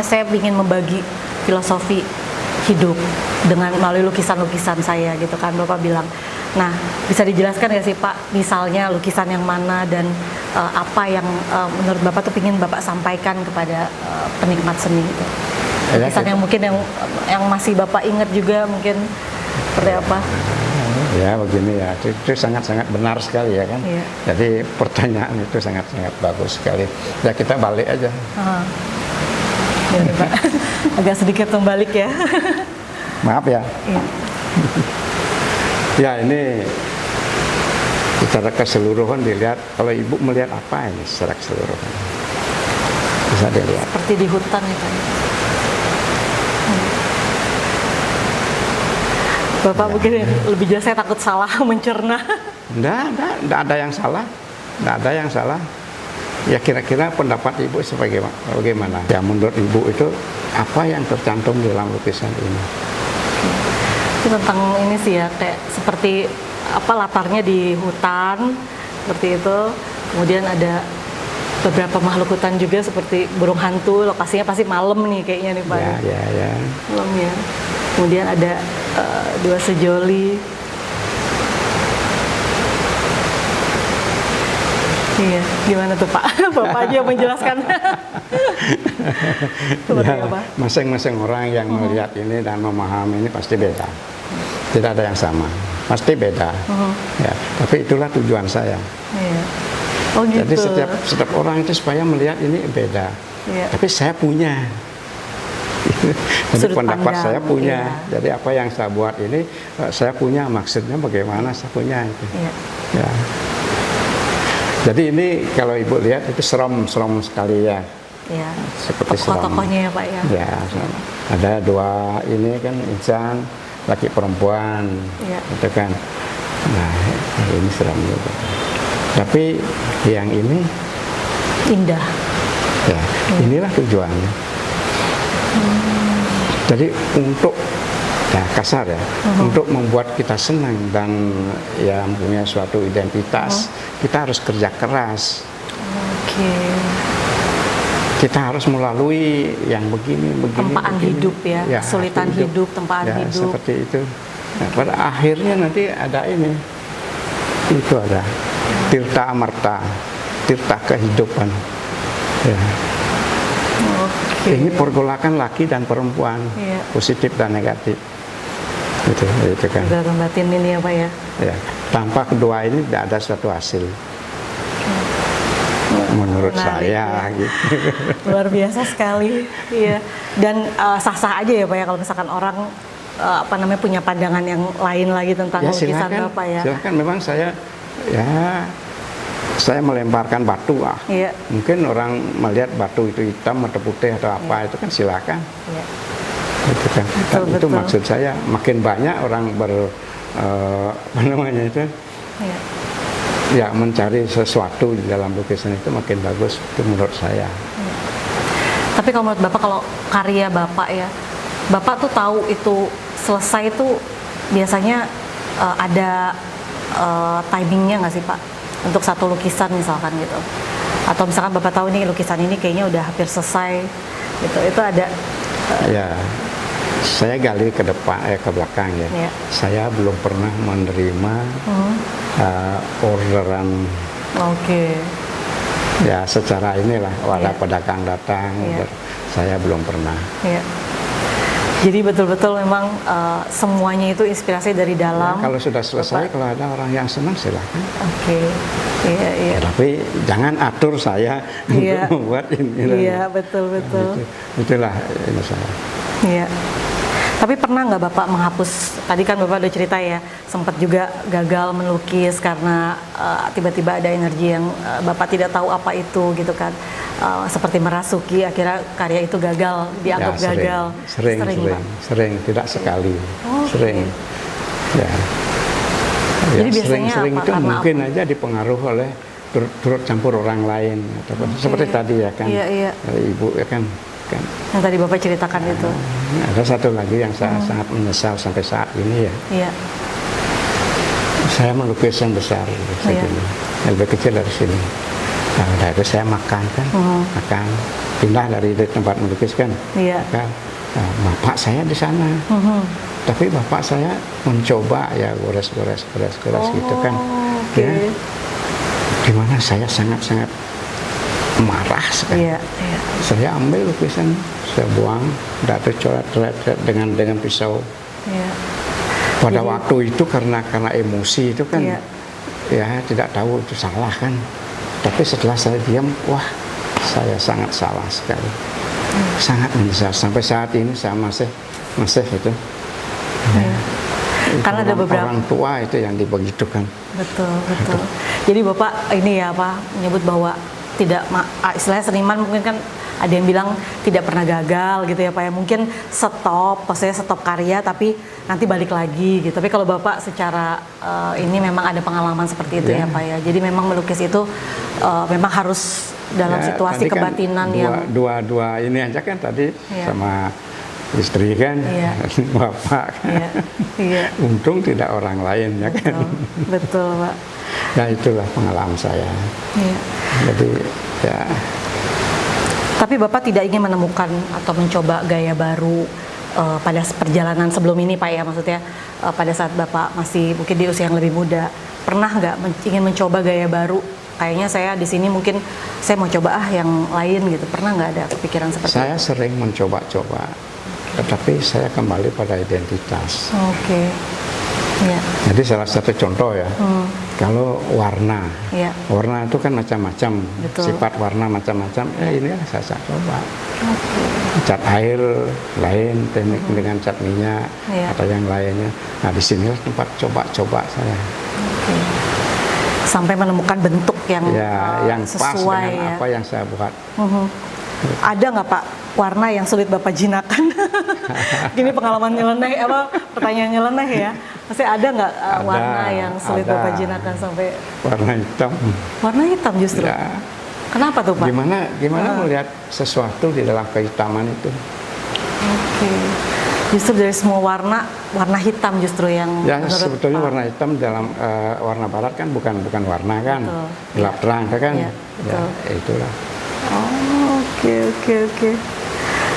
Speaker 1: saya ingin membagi filosofi hidup dengan melalui lukisan-lukisan saya gitu kan Bapak bilang. Nah, bisa dijelaskan nggak sih Pak, misalnya lukisan yang mana dan apa yang menurut Bapak tuh ingin Bapak sampaikan kepada penikmat seni itu? Lukisan yang mungkin yang masih Bapak ingat juga mungkin seperti apa?
Speaker 2: Ya begini ya, itu sangat-sangat benar sekali ya kan. Jadi pertanyaan itu sangat-sangat bagus sekali. Ya kita balik aja.
Speaker 1: Ya, nih, Pak. Agak sedikit membalik ya.
Speaker 2: Maaf ya.
Speaker 1: Iya.
Speaker 2: Ya ini secara keseluruhan dilihat, kalau ibu melihat apa ini secara keseluruhan? Bisa dilihat.
Speaker 1: Seperti di hutan ya Pak. Bapak mungkin lebih jelas, saya takut salah mencerna.
Speaker 2: Enggak ada yang salah. Enggak ada yang salah. Ya kira-kira pendapat ibu bagaimana? Ya menurut ibu itu apa yang tercantum di dalam lukisan ini?
Speaker 1: Itu tentang ini sih ya, kayak seperti apa, latarnya di hutan seperti itu. Kemudian ada beberapa makhluk hutan juga seperti burung hantu. Lokasinya pasti malam nih kayaknya nih Pak.
Speaker 2: Ya.
Speaker 1: Malam ya. Kemudian ada dua sejoli. Iya, gimana tuh Pak? Bapak aja yang menjelaskan.
Speaker 2: Ya, masing-masing orang yang melihat ini dan memahami ini pasti beda. Tidak ada yang sama, pasti beda. Ya, tapi itulah tujuan saya.
Speaker 1: Iya. Oh gitu.
Speaker 2: Jadi setiap orang itu supaya melihat ini beda.
Speaker 1: Iya.
Speaker 2: Tapi saya punya. Jadi
Speaker 1: Sudut
Speaker 2: pendapat
Speaker 1: pandang,
Speaker 2: saya punya.
Speaker 1: iya.
Speaker 2: Jadi apa yang saya buat ini saya punya, maksudnya bagaimana saya punya itu.
Speaker 1: Iya.
Speaker 2: Ya. Jadi ini kalau ibu lihat itu serem sekali ya.
Speaker 1: Iya.
Speaker 2: Seperti serem.
Speaker 1: Tokoh-tokohnya ya Pak ya.
Speaker 2: Ya, ada dua ini kan insan, laki perempuan,
Speaker 1: Iya.
Speaker 2: gitu kan. Nah ini serem juga. Tapi yang ini
Speaker 1: Indah.
Speaker 2: ya inilah tujuannya. Jadi untuk ya kasar ya, untuk membuat kita senang dan ya mempunyai suatu identitas, kita harus kerja keras.
Speaker 1: Oke.
Speaker 2: Kita harus melalui yang begini.
Speaker 1: Tempaan hidup ya, kesulitan hidup, tempaan
Speaker 2: ya,
Speaker 1: hidup.
Speaker 2: seperti itu. Nah, pada akhirnya nanti ada ini, itu ada tirta amarta, tirta kehidupan. Ya.
Speaker 1: Oke.
Speaker 2: Ini pergolakan laki dan perempuan,
Speaker 1: Iya.
Speaker 2: positif dan negatif. Itu kan.
Speaker 1: Zahir batin ini ya Pak ya.
Speaker 2: Ya. Tanpa kedua ini tidak ada suatu hasil. Menurut
Speaker 1: Menarik,
Speaker 2: saya,
Speaker 1: ya.
Speaker 2: gitu.
Speaker 1: Luar biasa sekali. Iya. Dan sah-sah aja ya Pak ya kalau misalkan orang apa namanya punya pandangan yang lain lagi tentang
Speaker 2: Ya
Speaker 1: lukisan
Speaker 2: silakan,
Speaker 1: Bapak ya.
Speaker 2: silakan. Memang saya melemparkan batu lah.
Speaker 1: Iya.
Speaker 2: Mungkin orang melihat batu itu hitam atau putih atau apa itu kan silakan.
Speaker 1: Iya.
Speaker 2: Itu kan.
Speaker 1: Betul,
Speaker 2: Dan itu
Speaker 1: betul.
Speaker 2: maksud saya makin banyak orang apa namanya itu
Speaker 1: Iya.
Speaker 2: ya mencari sesuatu di dalam lukisan itu makin bagus itu menurut saya.
Speaker 1: Tapi kalau menurut Bapak, kalau karya Bapak ya, Bapak tuh tahu itu selesai itu biasanya ada timingnya nggak sih Pak? Untuk satu lukisan misalkan gitu. Atau misalkan Bapak tahu nih lukisan ini kayaknya udah hampir selesai gitu. Itu ada
Speaker 2: Ya, saya gali ke depan ke belakang ya.
Speaker 1: Iya.
Speaker 2: Saya belum pernah menerima orderan.
Speaker 1: Oke.
Speaker 2: Ya secara inilah ada
Speaker 1: Iya.
Speaker 2: pedagang datang,
Speaker 1: Iya.
Speaker 2: saya belum pernah.
Speaker 1: Iya. Jadi betul-betul memang semuanya itu inspirasi dari
Speaker 2: Ya,
Speaker 1: dalam.
Speaker 2: kalau sudah selesai,
Speaker 1: Bapak.
Speaker 2: kalau ada orang yang senang silakan.
Speaker 1: Oke. Iya, iya.
Speaker 2: Tapi jangan atur saya
Speaker 1: Iya.
Speaker 2: untuk membuat ini.
Speaker 1: Iya, betul-betul.
Speaker 2: Itulah ini saya.
Speaker 1: Iya. Tapi pernah nggak Bapak menghapus, tadi kan Bapak udah cerita ya, sempat juga gagal melukis karena tiba-tiba ada energi yang Bapak tidak tahu apa itu gitu kan. Seperti merasuki, akhirnya karya itu gagal, dianggap
Speaker 2: Ya,
Speaker 1: gagal.
Speaker 2: sering, tidak sekali, sering. Ya.
Speaker 1: Jadi biasanya
Speaker 2: sering
Speaker 1: apa?
Speaker 2: itu
Speaker 1: Karena
Speaker 2: mungkin aja dipengaruhi oleh turut campur orang lain atau seperti tadi ya kan.
Speaker 1: Iya, iya.
Speaker 2: Ibu ya kan.
Speaker 1: Yang tadi Bapak ceritakan itu.
Speaker 2: Ada satu lagi yang saya sangat menyesal sampai saat ini ya.
Speaker 1: Iya.
Speaker 2: Saya melukis yang besar
Speaker 1: Iya.
Speaker 2: yang lebih kecil dari sini. Nah, udah itu saya makan kan, makan pindah dari tempat melukis kan.
Speaker 1: Iya.
Speaker 2: Makan. Nah, bapak saya di sana. Tapi bapak saya mencoba ya gores gitu kan.
Speaker 1: Oke.
Speaker 2: Ya. Dimana saya sangat marah sekali.
Speaker 1: Iya, iya.
Speaker 2: Saya ambil lukisan, saya buang, tidak tercoret dengan pisau.
Speaker 1: Iya.
Speaker 2: Pada waktu itu karena emosi itu kan,
Speaker 1: Iya.
Speaker 2: ya tidak tahu itu salah kan. Tapi setelah saya diam, wah saya sangat salah sekali. sangat menyesal sampai saat ini saya masih itu.
Speaker 1: Iya. Karena ada beberapa
Speaker 2: orang tua itu yang dibegitukan.
Speaker 1: Betul. Jadi Bapak ini ya Pak menyebut bahwa tidak istilahnya seniman mungkin kan ada yang bilang tidak pernah gagal gitu ya Pak ya. Mungkin maksudnya stop karya tapi nanti balik lagi gitu. Tapi kalau Bapak secara ini memang ada pengalaman seperti itu ya Pak ya. Jadi memang melukis itu memang harus dalam situasi kebatinan
Speaker 2: kan
Speaker 1: yang
Speaker 2: dua ini aja kan tadi sama istri kan, bapak kan. Untung tidak orang lain ya kan.
Speaker 1: Betul Pak.
Speaker 2: Ya itulah pengalaman saya. Jadi ya.
Speaker 1: Tapi Bapak tidak ingin menemukan atau mencoba gaya baru pada perjalanan sebelum ini Pak ya, maksudnya pada saat Bapak masih mungkin di usia yang lebih muda, pernah nggak ingin mencoba gaya baru? Kayaknya saya di sini mungkin saya mau coba yang lain gitu. Pernah nggak ada kepikiran seperti itu?
Speaker 2: Saya sering mencoba-coba, tetapi saya kembali pada identitas.
Speaker 1: Oke. Ya.
Speaker 2: Jadi salah satu contoh ya, kalau warna itu kan macam-macam, sifat warna macam-macam. Ini saya coba. Cat air lain, teknik dengan cat minyak atau yang lainnya. Nah di sinilah tempat coba-coba saya.
Speaker 1: Sampai menemukan bentuk yang
Speaker 2: yang pas
Speaker 1: sesuai
Speaker 2: dengan apa yang saya buat.
Speaker 1: Ada nggak Pak warna yang sulit Bapak jinakkan? Gini pengalaman nyeleneh, pertanyaan nyeleneh ya. Masih ada nggak warna yang sulit Bapak jinakkan sampai?
Speaker 2: Warna hitam.
Speaker 1: Warna hitam justru.
Speaker 2: Ya.
Speaker 1: Kenapa tuh Pak?
Speaker 2: Gimana melihat sesuatu di dalam kehitaman itu?
Speaker 1: Oke. Justru dari semua warna hitam justru yang
Speaker 2: sebetulnya warna hitam dalam warna barat kan bukan warna kan, gelap terang kan. Ya, itulah.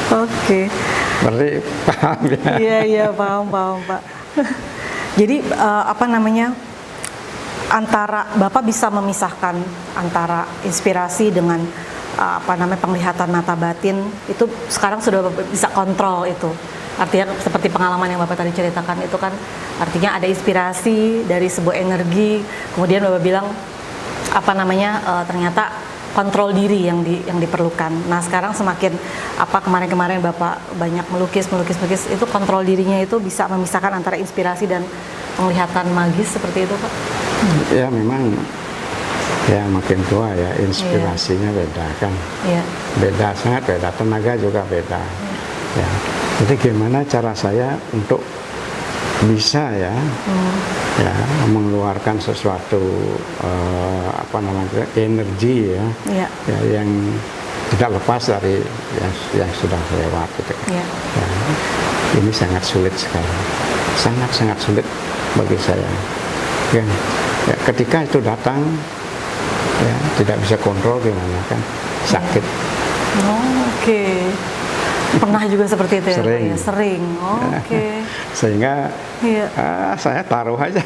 Speaker 2: Oke. Berarti paham ya?
Speaker 1: Iya paham Pak. Jadi antara Bapak bisa memisahkan antara inspirasi dengan penglihatan mata batin itu sekarang sudah Bapak bisa kontrol itu. Artinya seperti pengalaman yang Bapak tadi ceritakan itu kan artinya ada inspirasi dari sebuah energi, kemudian Bapak bilang ternyata kontrol diri yang diperlukan. Nah sekarang semakin kemarin Bapak banyak melukis itu kontrol dirinya itu bisa memisahkan antara inspirasi dan penglihatan magis seperti itu Pak?
Speaker 2: Ya memang ya makin tua ya inspirasinya beda kan. Beda, sangat beda, tenaga juga beda. Ya. Jadi gimana cara saya untuk bisa ya mengeluarkan sesuatu energi ya yang tidak lepas dari yang sudah lewat gitu. Ini sangat sulit sekali, sangat sulit bagi saya. Ketika itu datang tidak bisa kontrol gimana kan, sakit.
Speaker 1: Oke. Pernah juga seperti itu ya? Sering. Oke.
Speaker 2: Sehingga saya taruh aja.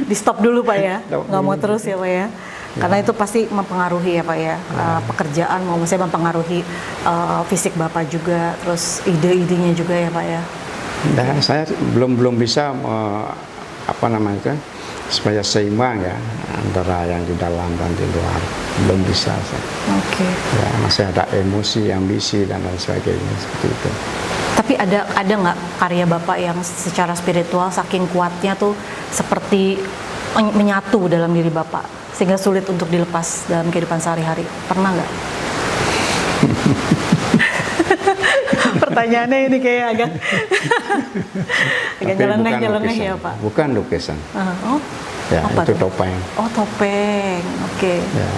Speaker 1: Di stop dulu Pak ya? Nggak mau terus ya Pak ya? Karena itu pasti mempengaruhi ya Pak ya? Pekerjaan, maksudnya mempengaruhi fisik Bapak juga, terus ide-idenya juga ya Pak ya?
Speaker 2: Dan saya belum bisa supaya seimbang ya antara yang di dalam dan di luar, belum bisa. Ya, masih ada emosi, ambisi dan lain sebagainya seperti itu.
Speaker 1: Tapi ada nggak karya Bapak yang secara spiritual saking kuatnya tuh seperti menyatu dalam diri Bapak sehingga sulit untuk dilepas dalam kehidupan sehari-hari? Pernah nggak? Pertanyaannya ini kayak agak nyeleneh ya Pak.
Speaker 2: Bukan lukisan. Ya, itu topeng.
Speaker 1: Oh, topeng. Oke.
Speaker 2: Ya.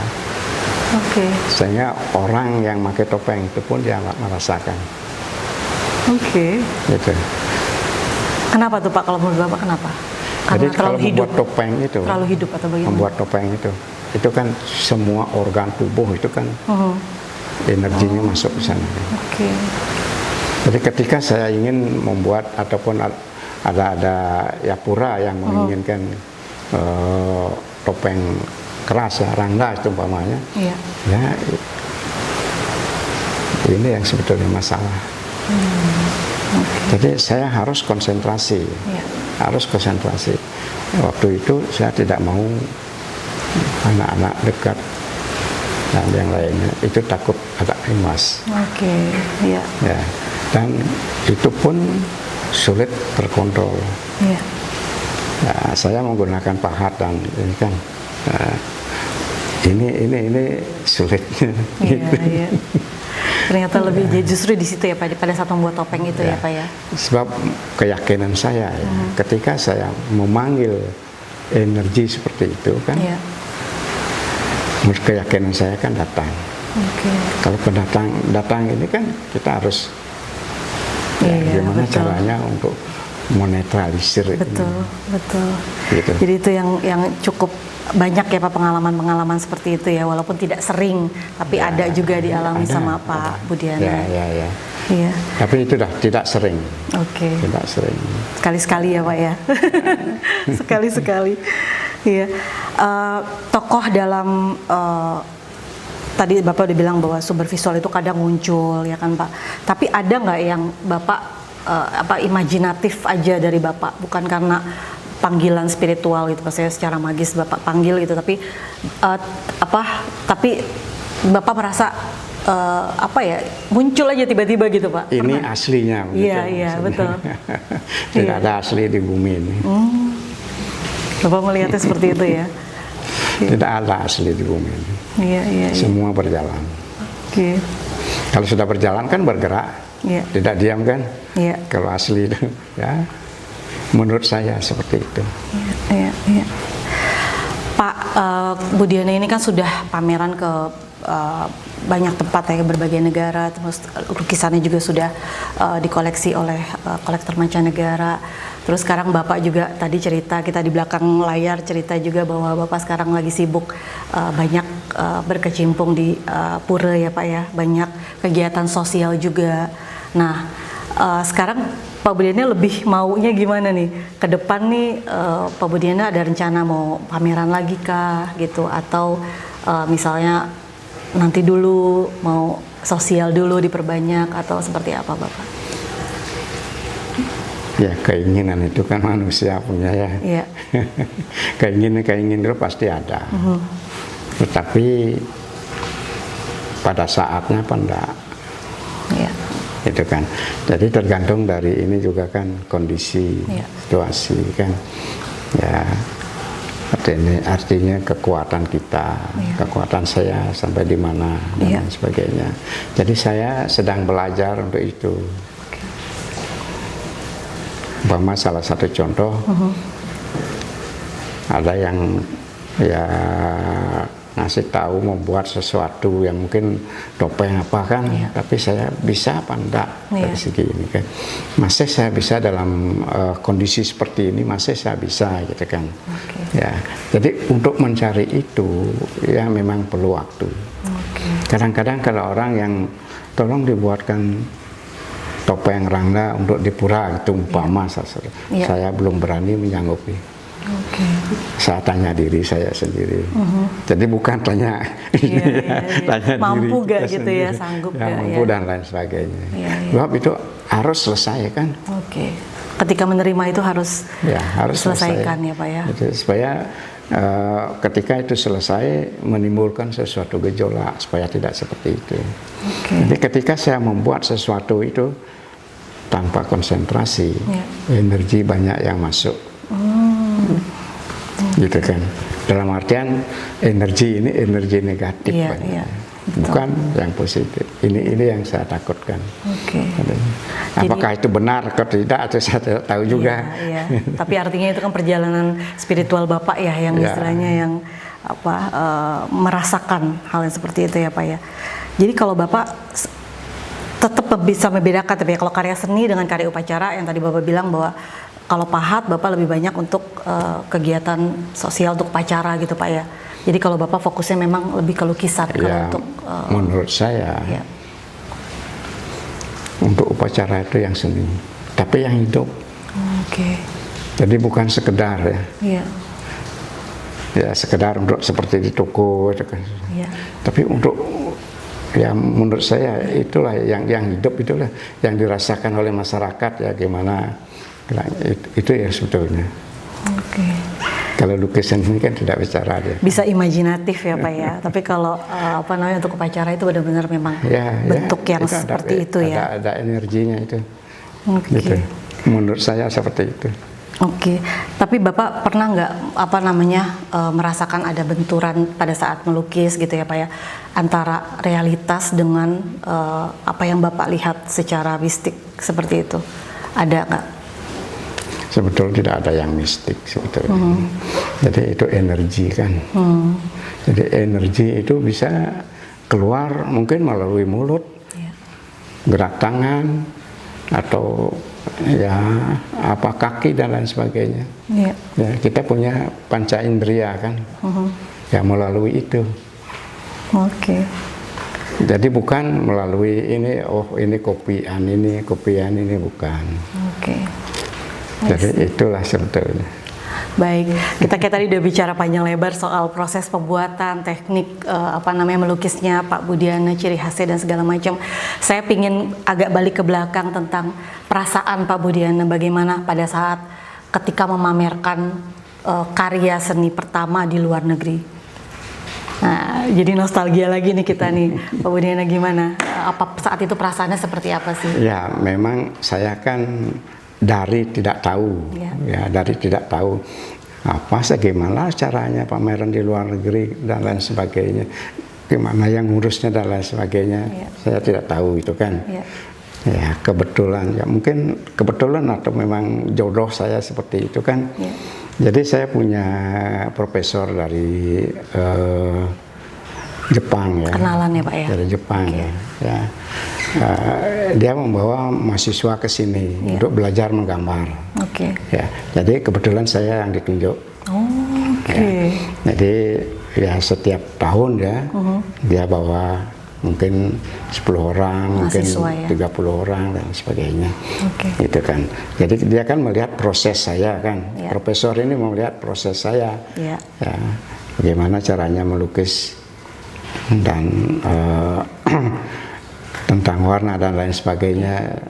Speaker 1: Oke.
Speaker 2: Sehingga orang yang pakai topeng itu pun dia merasakan.
Speaker 1: Oke.
Speaker 2: Gitu.
Speaker 1: Kenapa tuh Pak? Kalau menurut Bapak kenapa?
Speaker 2: Jadi kalau membuat topeng itu,
Speaker 1: terlalu hidup atau bagaimana?
Speaker 2: Membuat topeng itu kan semua organ tubuh itu kan energinya masuk ke sana.
Speaker 1: Oke.
Speaker 2: Jadi ketika saya ingin membuat ataupun ada yapura yang menginginkan topeng keras ya, rangda itu umpamanya, ya ini yang sebetulnya masalah. Jadi saya harus konsentrasi, Waktu itu saya tidak mau anak-anak dekat dan yang lainnya itu takut ada emas.
Speaker 1: Oke, iya.
Speaker 2: Ya, dan itu pun sulit terkontrol.
Speaker 1: Iya.
Speaker 2: Nah, saya menggunakan pahat dan ini kan, nah, ini sulit.
Speaker 1: Iya, iya. Ternyata lebih justru di situ ya Pak, pada saat membuat topeng itu ya Pak ya.
Speaker 2: Sebab keyakinan saya ya, ketika saya memanggil energi seperti itu kan, keyakinan saya kan datang. Kalau datang ini kan kita harus gimana betul. Caranya untuk menetralisir.
Speaker 1: Betul,
Speaker 2: ini.
Speaker 1: betul.
Speaker 2: Gitu.
Speaker 1: Jadi itu yang cukup banyak ya Pak pengalaman-pengalaman seperti itu ya, walaupun tidak sering, tapi ada juga dialami sama Pak Budiana.
Speaker 2: Ya.
Speaker 1: Iya.
Speaker 2: Tapi itu tidak sering.
Speaker 1: Oke.
Speaker 2: Tidak sering.
Speaker 1: Sekali-sekali ya Pak ya. Sekali-sekali. Iya. Tokoh dalam tadi Bapak udah bilang bahwa sumber visual itu kadang muncul ya kan Pak. Tapi ada nggak yang Bapak imajinatif aja dari Bapak, bukan karena panggilan spiritual gitu, saya secara magis Bapak panggil gitu, tapi tapi Bapak merasa muncul aja tiba-tiba gitu Pak.
Speaker 2: Ini
Speaker 1: pernah?
Speaker 2: Aslinya.
Speaker 1: Iya betul.
Speaker 2: Tidak ada asli di bumi ini.
Speaker 1: Bapak melihatnya seperti itu ya.
Speaker 2: Tidak ada asli di bumi ini.
Speaker 1: Iya.
Speaker 2: Semua berjalan.
Speaker 1: Oke.
Speaker 2: Kalau sudah berjalan kan bergerak.
Speaker 1: Iya.
Speaker 2: Tidak diam kan?
Speaker 1: Iya.
Speaker 2: Kalau asli itu ya. Menurut saya seperti itu.
Speaker 1: Iya. Pak Budiana ini kan sudah pameran ke banyak tempat ya, berbagai negara, terus lukisannya juga sudah dikoleksi oleh kolektor mancanegara. Terus sekarang Bapak juga tadi cerita, kita di belakang layar cerita juga bahwa Bapak sekarang lagi sibuk banyak berkecimpung di pura ya Pak ya, banyak kegiatan sosial juga. Nah sekarang Pak Budiana lebih maunya gimana nih? Ke depan nih Pak Budiana ada rencana mau pameran lagi kah gitu? Atau misalnya nanti dulu mau sosial dulu diperbanyak atau seperti apa Bapak?
Speaker 2: Ya keinginan itu kan manusia punya ya.
Speaker 1: Iya.
Speaker 2: keinginan itu pasti ada. Tetapi pada saatnya apa enggak? Iya. Itu kan. Jadi tergantung dari ini juga kan kondisi, situasi kan. Ya. Artinya kekuatan kita, kekuatan saya sampai di mana dan sebagainya. Jadi saya sedang belajar untuk itu. Umpama salah satu contoh, ada yang ya ngasih tahu membuat sesuatu yang mungkin topeng apa kan, tapi saya bisa apa enggak dari segi ini kan. Masih saya bisa dalam kondisi seperti ini, masih saya bisa gitu kan. Ya, jadi untuk mencari itu ya memang perlu waktu. Kadang-kadang kalau orang yang tolong dibuatkan topeng Rangga untuk di pura gitu umpama, saya belum berani menyanggupi. Saya tanya diri saya sendiri. Jadi bukan tanya, tanya
Speaker 1: mampu
Speaker 2: diri
Speaker 1: gak gitu
Speaker 2: sendiri.
Speaker 1: ya, sanggup
Speaker 2: ya,
Speaker 1: gak
Speaker 2: mampu dan lain sebagainya. Sebab itu harus selesai kan.
Speaker 1: Ketika menerima itu harus diselesaikan ya Pak ya.
Speaker 2: Jadi, supaya ketika itu selesai menimbulkan sesuatu gejolak supaya tidak seperti itu. Jadi ketika saya membuat sesuatu itu tanpa konsentrasi, energi banyak yang masuk. Gitu kan. Dalam artian energi ini energi negatif bukan yang positif. Ini yang saya takutkan. Apakah itu benar atau tidak atau saya tidak tahu juga.
Speaker 1: Tapi artinya itu kan perjalanan spiritual Bapak ya, yang istilahnya yang merasakan hal yang seperti itu ya Pak ya. Jadi kalau Bapak tetap bisa membedakan, tapi kalau karya seni dengan karya upacara yang tadi Bapak bilang bahwa kalau pahat Bapak lebih banyak untuk kegiatan sosial untuk upacara gitu Pak ya. Jadi kalau Bapak fokusnya memang lebih ke lukisan kalau untuk
Speaker 2: menurut saya untuk upacara itu yang seni, tapi yang hidup. Jadi bukan sekedar ya sekedar untuk seperti di toko itu kan. Tapi untuk ya menurut saya itulah yang hidup, itulah yang dirasakan oleh masyarakat ya, gimana itu ya sebetulnya. Kalau lukisan ini kan tidak bicara dia.
Speaker 1: Bisa imajinatif ya Pak ya. Tapi kalau apa namanya untuk upacara itu benar-benar memang bentuk yang
Speaker 2: itu
Speaker 1: seperti itu ya.
Speaker 2: Ada energinya itu.
Speaker 1: Oke.
Speaker 2: Gitu. Menurut saya seperti itu.
Speaker 1: Oke. Tapi Bapak pernah nggak apa namanya merasakan ada benturan pada saat melukis gitu ya Pak ya, antara realitas dengan apa yang Bapak lihat secara mistik seperti itu? Ada nggak?
Speaker 2: Sebetulnya tidak ada yang mistik sebetulnya. Jadi itu energi kan. Jadi energi itu bisa keluar mungkin melalui mulut, gerak tangan, atau ya apa kaki dan lain sebagainya. Ya, kita punya panca indera kan. Ya melalui itu.
Speaker 1: Oke.
Speaker 2: Jadi bukan melalui ini, oh ini kopian ini bukan.
Speaker 1: Oke.
Speaker 2: Jadi itulah sebetulnya.
Speaker 1: Baik, kita kayak tadi udah bicara panjang lebar soal proses pembuatan, teknik apa namanya melukisnya Pak Budiana, ciri khasnya dan segala macam. Saya pingin agak balik ke belakang tentang perasaan Pak Budiana, bagaimana pada saat ketika memamerkan karya seni pertama di luar negeri. Nah, jadi nostalgia lagi nih kita nih, Pak Budiana, gimana? Apa saat itu perasaannya seperti apa sih?
Speaker 2: Ya, memang saya kan dari tidak tahu, dari tidak tahu apa gimana caranya pameran di luar negeri dan lain sebagainya, gimana yang ngurusnya dan lain sebagainya, saya tidak tahu itu kan. Ya kebetulan, ya mungkin kebetulan atau memang jodoh saya seperti itu kan. Jadi saya punya profesor dari Jepang ya.
Speaker 1: Kenalan ya Pak ya.
Speaker 2: Dari Jepang ya. Dia membawa mahasiswa ke sini untuk belajar menggambar. Ya, jadi kebetulan saya yang ditunjuk. Ya, jadi ya setiap tahun ya dia bawa mungkin 10 orang, mungkin 30 orang dan sebagainya. Gitu kan. Jadi dia kan melihat proses saya kan. Profesor ini melihat proses saya. Ya, bagaimana caranya melukis dan tentang warna dan lain sebagainya,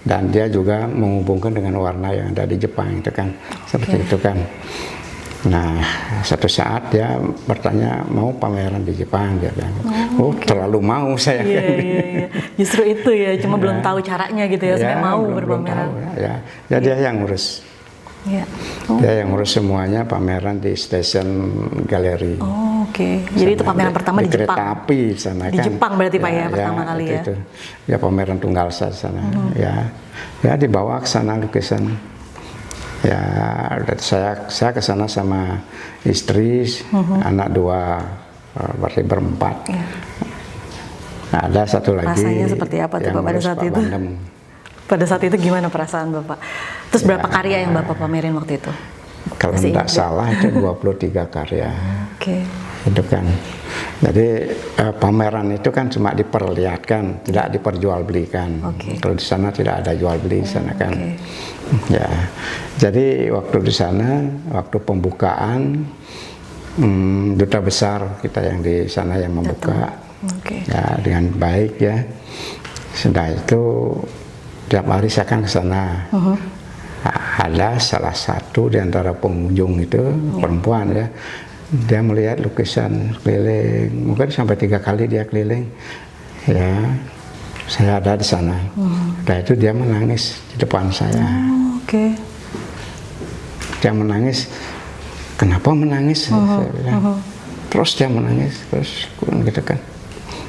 Speaker 2: dan dia juga menghubungkan dengan warna yang ada di Jepang itu kan, seperti itu kan. Nah, satu saat dia bertanya mau pameran di Jepang, dia bilang, terlalu mau saya.
Speaker 1: Justru itu ya, cuma belum tahu caranya gitu ya, saya mau berpameran.
Speaker 2: Ya dia yang ngurus. Dia yang ngurus semuanya pameran di Station Gallery.
Speaker 1: Jadi itu pameran pertama di Jepang.
Speaker 2: Kereta api sana kan.
Speaker 1: Di Jepang berarti Pak ya pertama kali ya.
Speaker 2: Itu. Ya pameran tunggal sana. Ya dibawa ke sana lukisan. Ya saya ke sana sama istri, anak 2, berarti berempat. Nah, ada satu lagi.
Speaker 1: Rasanya seperti apa tuh Pak pada saat itu? Pada saat itu gimana perasaan Bapak? Terus berapa karya yang Bapak pamerin waktu itu?
Speaker 2: Kalau tidak salah itu 23 karya. Itu kan. Jadi pameran itu kan cuma diperlihatkan, tidak diperjualbelikan. Kalau di sana tidak ada jual beli di sana kan. Ya. Jadi waktu di sana, waktu pembukaan duta besar kita yang di sana yang membuka. Ya dengan baik ya. Sudah itu tiap hari saya kan ke sana. Ada salah satu di antara pengunjung itu perempuan ya, dia melihat lukisan keliling, mungkin sampai 3 kali dia keliling. Ya, saya ada di sana. Dan itu dia menangis di depan saya. Dia menangis. Kenapa menangis? Saya bilang. Terus dia menangis, terus gitu kan.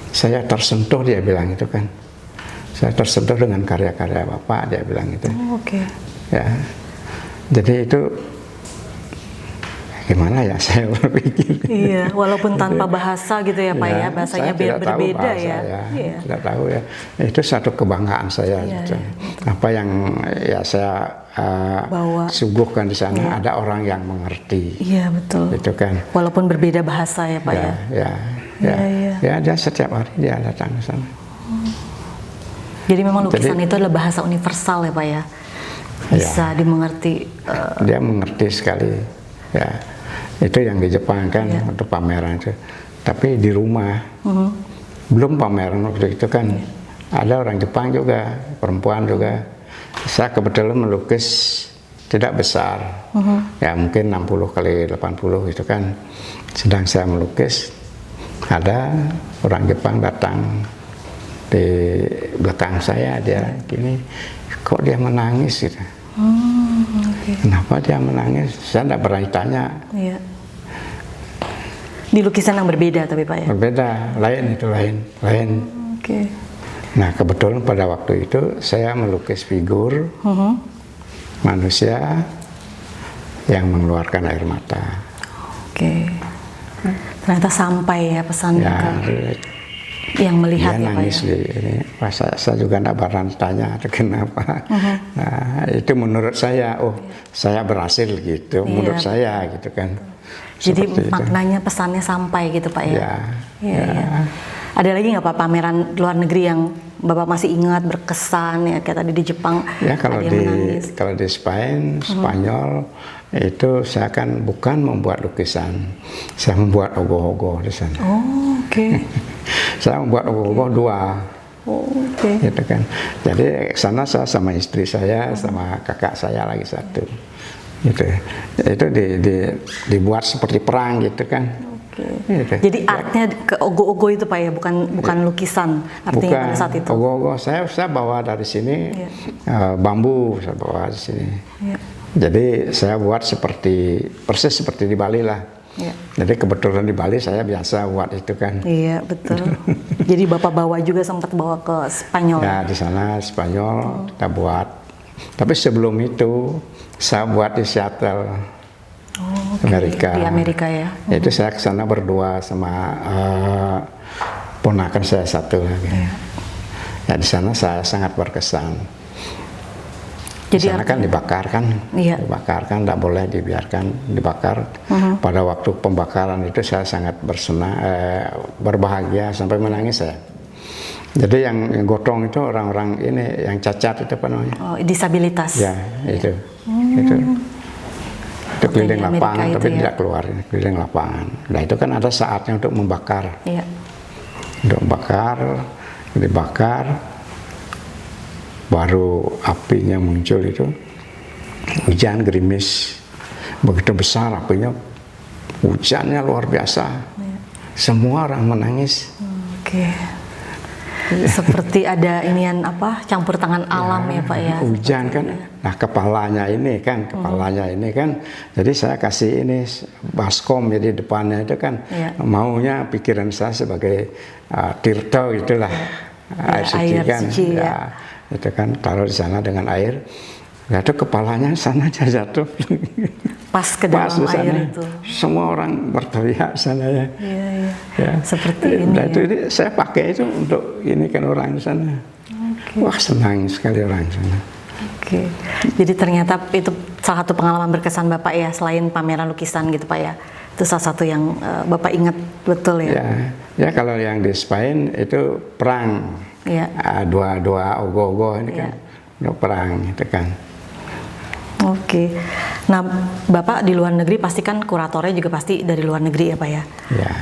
Speaker 2: Saya tersentuh, dia bilang itu kan. Saya tersentuh dengan karya-karya Bapak, dia bilang itu. Ya, jadi itu gimana ya saya berpikir.
Speaker 1: Iya, walaupun tanpa bahasa gitu ya Pak ya, bahasanya biar berbeda ya.
Speaker 2: Tidak tahu ya. Itu satu kebanggaan saya. Apa yang ya saya suguhkan di sana, ada orang yang mengerti.
Speaker 1: Iya betul.
Speaker 2: Itu kan.
Speaker 1: Walaupun berbeda bahasa ya Pak ya.
Speaker 2: Ya dia setiap hari dia datang ke sana.
Speaker 1: Jadi memang lukisan itu adalah bahasa universal ya Pak ya. Bisa dimengerti.
Speaker 2: Dia mengerti sekali. Ya, itu yang di Jepang kan untuk pameran itu. Tapi di rumah belum pameran waktu itu kan ada orang Jepang juga, perempuan juga. Saya kebetulan melukis tidak besar, ya mungkin 60 kali 80 gitu kan. Sedang saya melukis, ada orang Jepang datang di belakang saya, dia gini, kok dia menangis gitu. Kenapa dia menangis? Saya tidak berani tanya.
Speaker 1: Iya. Di lukisan yang berbeda tapi Pak ya?
Speaker 2: Berbeda, lain itu lain.
Speaker 1: Oke.
Speaker 2: Nah kebetulan pada waktu itu saya melukis figur manusia yang mengeluarkan air mata.
Speaker 1: Oke. Ternyata sampai ya pesannya
Speaker 2: Ya,
Speaker 1: ke yang melihat
Speaker 2: dia
Speaker 1: ya Pak
Speaker 2: nangis
Speaker 1: ya?
Speaker 2: ini. Saya juga tidak berani tanya kenapa. Nah, itu menurut saya, oh saya berhasil gitu, menurut saya gitu kan.
Speaker 1: Jadi
Speaker 2: Seperti itu.
Speaker 1: maknanya pesannya sampai gitu Pak ya?
Speaker 2: Ya.
Speaker 1: Ada lagi nggak Pak pameran luar negeri yang Bapak masih ingat berkesan ya kayak tadi di Jepang?
Speaker 2: Ya kalau
Speaker 1: ada yang menangis.
Speaker 2: kalau di Spanyol itu saya kan bukan membuat lukisan, saya membuat ogoh-ogoh di sana.
Speaker 1: Oh, oke.
Speaker 2: Saya membuat ogoh-ogoh 2.
Speaker 1: Oh, oke.
Speaker 2: Gitu kan. Jadi sana saya sama istri saya, sama kakak saya lagi 1. Gitu. Itu dibuat seperti perang gitu kan. Gitu.
Speaker 1: Jadi artnya ke ogoh-ogoh itu Pak ya, bukan lukisan artinya pada saat itu.
Speaker 2: Ogoh-ogoh saya bawa dari sini bambu, saya bawa di sini. Jadi saya buat persis seperti di Bali lah. Jadi kebetulan di Bali saya biasa buat itu kan.
Speaker 1: Iya betul. Jadi Bapak bawa juga sempat bawa ke Spanyol.
Speaker 2: Ya di sana Spanyol kita buat. Tapi sebelum itu saya buat di Seattle. Amerika.
Speaker 1: Di Amerika ya.
Speaker 2: Itu saya ke sana berdua sama ponakan saya 1 lagi. Ya di sana saya sangat berkesan. Di sana kan dibakar kan, dibakar kan, tidak boleh dibiarkan dibakar. Pada waktu pembakaran itu saya sangat berbahagia sampai menangis saya. Jadi yang gotong itu orang-orang ini yang cacat itu apa namanya?
Speaker 1: Oh, disabilitas.
Speaker 2: Ya itu. Itu keliling lapangan tapi tidak keluar, keliling lapangan. Nah itu kan ada saatnya untuk membakar. Untuk dibakar, baru apinya muncul itu, hujan gerimis, begitu besar apinya, hujannya luar biasa, semua orang menangis.
Speaker 1: Seperti ada inian apa campur tangan alam ya Pak ya.
Speaker 2: Hujan kan, nah kepalanya ini kan, jadi saya kasih ini baskom jadi depannya itu kan, maunya pikiran saya sebagai tirto gitulah, air suci kan, itu kan taruh di sana dengan air, itu kepalanya sana aja jatuh.
Speaker 1: Pas ke dalam air itu.
Speaker 2: Semua orang berteriak sana ya.
Speaker 1: Seperti ini.
Speaker 2: Nah itu ini saya pakai itu untuk ini kan orang di sana. Wah senang sekali orang di sana.
Speaker 1: Jadi ternyata itu salah satu pengalaman berkesan Bapak ya, selain pameran lukisan gitu Pak ya. Itu salah satu yang Bapak ingat betul ya.
Speaker 2: Ya kalau yang di Spain itu perang. Dua ogoh-ogoh ini kan. Perang itu kan.
Speaker 1: Nah Bapak di luar negeri pasti kan kuratornya juga pasti dari luar negeri ya Pak ya?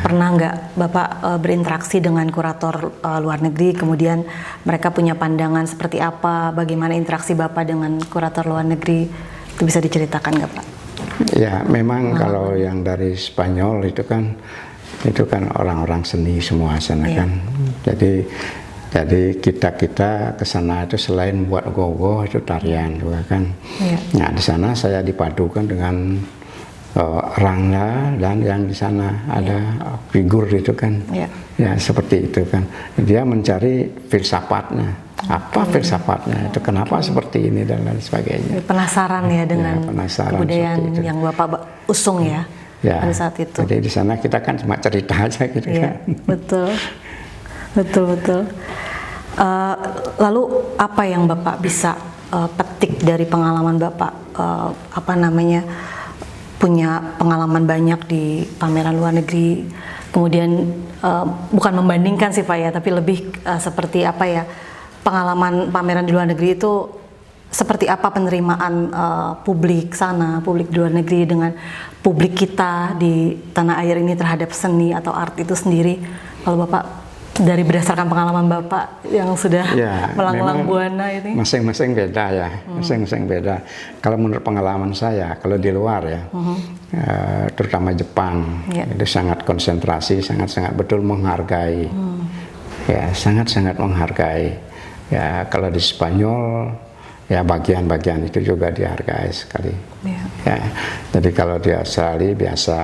Speaker 1: Pernah nggak Bapak berinteraksi dengan kurator luar negeri, kemudian mereka punya pandangan seperti apa, bagaimana interaksi Bapak dengan kurator luar negeri, itu bisa diceritakan nggak Pak?
Speaker 2: Ya memang kalau yang dari Spanyol itu kan orang-orang seni semua sana kan, jadi kita ke sana itu selain buat ogoh-ogoh itu tarian juga kan. Nah di sana saya dipadukan dengan rangga dan yang di sana ada figur itu kan. Ya seperti itu kan. Dia mencari filsafatnya. Apa filsafatnya itu, kenapa seperti ini dan lain sebagainya.
Speaker 1: Penasaran ya dengan kebudayaan yang Bapak usung ya pada saat itu.
Speaker 2: Jadi di sana kita kan cuma cerita aja gitu kan.
Speaker 1: Betul. Lalu apa yang Bapak bisa petik dari pengalaman Bapak, punya pengalaman banyak di pameran luar negeri, kemudian bukan membandingkan sih Pak ya, tapi lebih seperti apa ya, pengalaman pameran di luar negeri itu seperti apa penerimaan publik sana, publik di luar negeri dengan publik kita di tanah air ini terhadap seni atau art itu sendiri. Kalau Bapak Dari berdasarkan pengalaman Bapak yang sudah
Speaker 2: Ya,
Speaker 1: melanglang
Speaker 2: memang
Speaker 1: buana ini.
Speaker 2: masing-masing beda ya, masing-masing beda. Kalau menurut pengalaman saya, kalau di luar ya, terutama Jepang, itu sangat konsentrasi, sangat-sangat betul menghargai, ya sangat-sangat menghargai. Ya kalau di Spanyol, ya bagian-bagian itu juga dihargai sekali. Ya, jadi kalau di Australia biasa.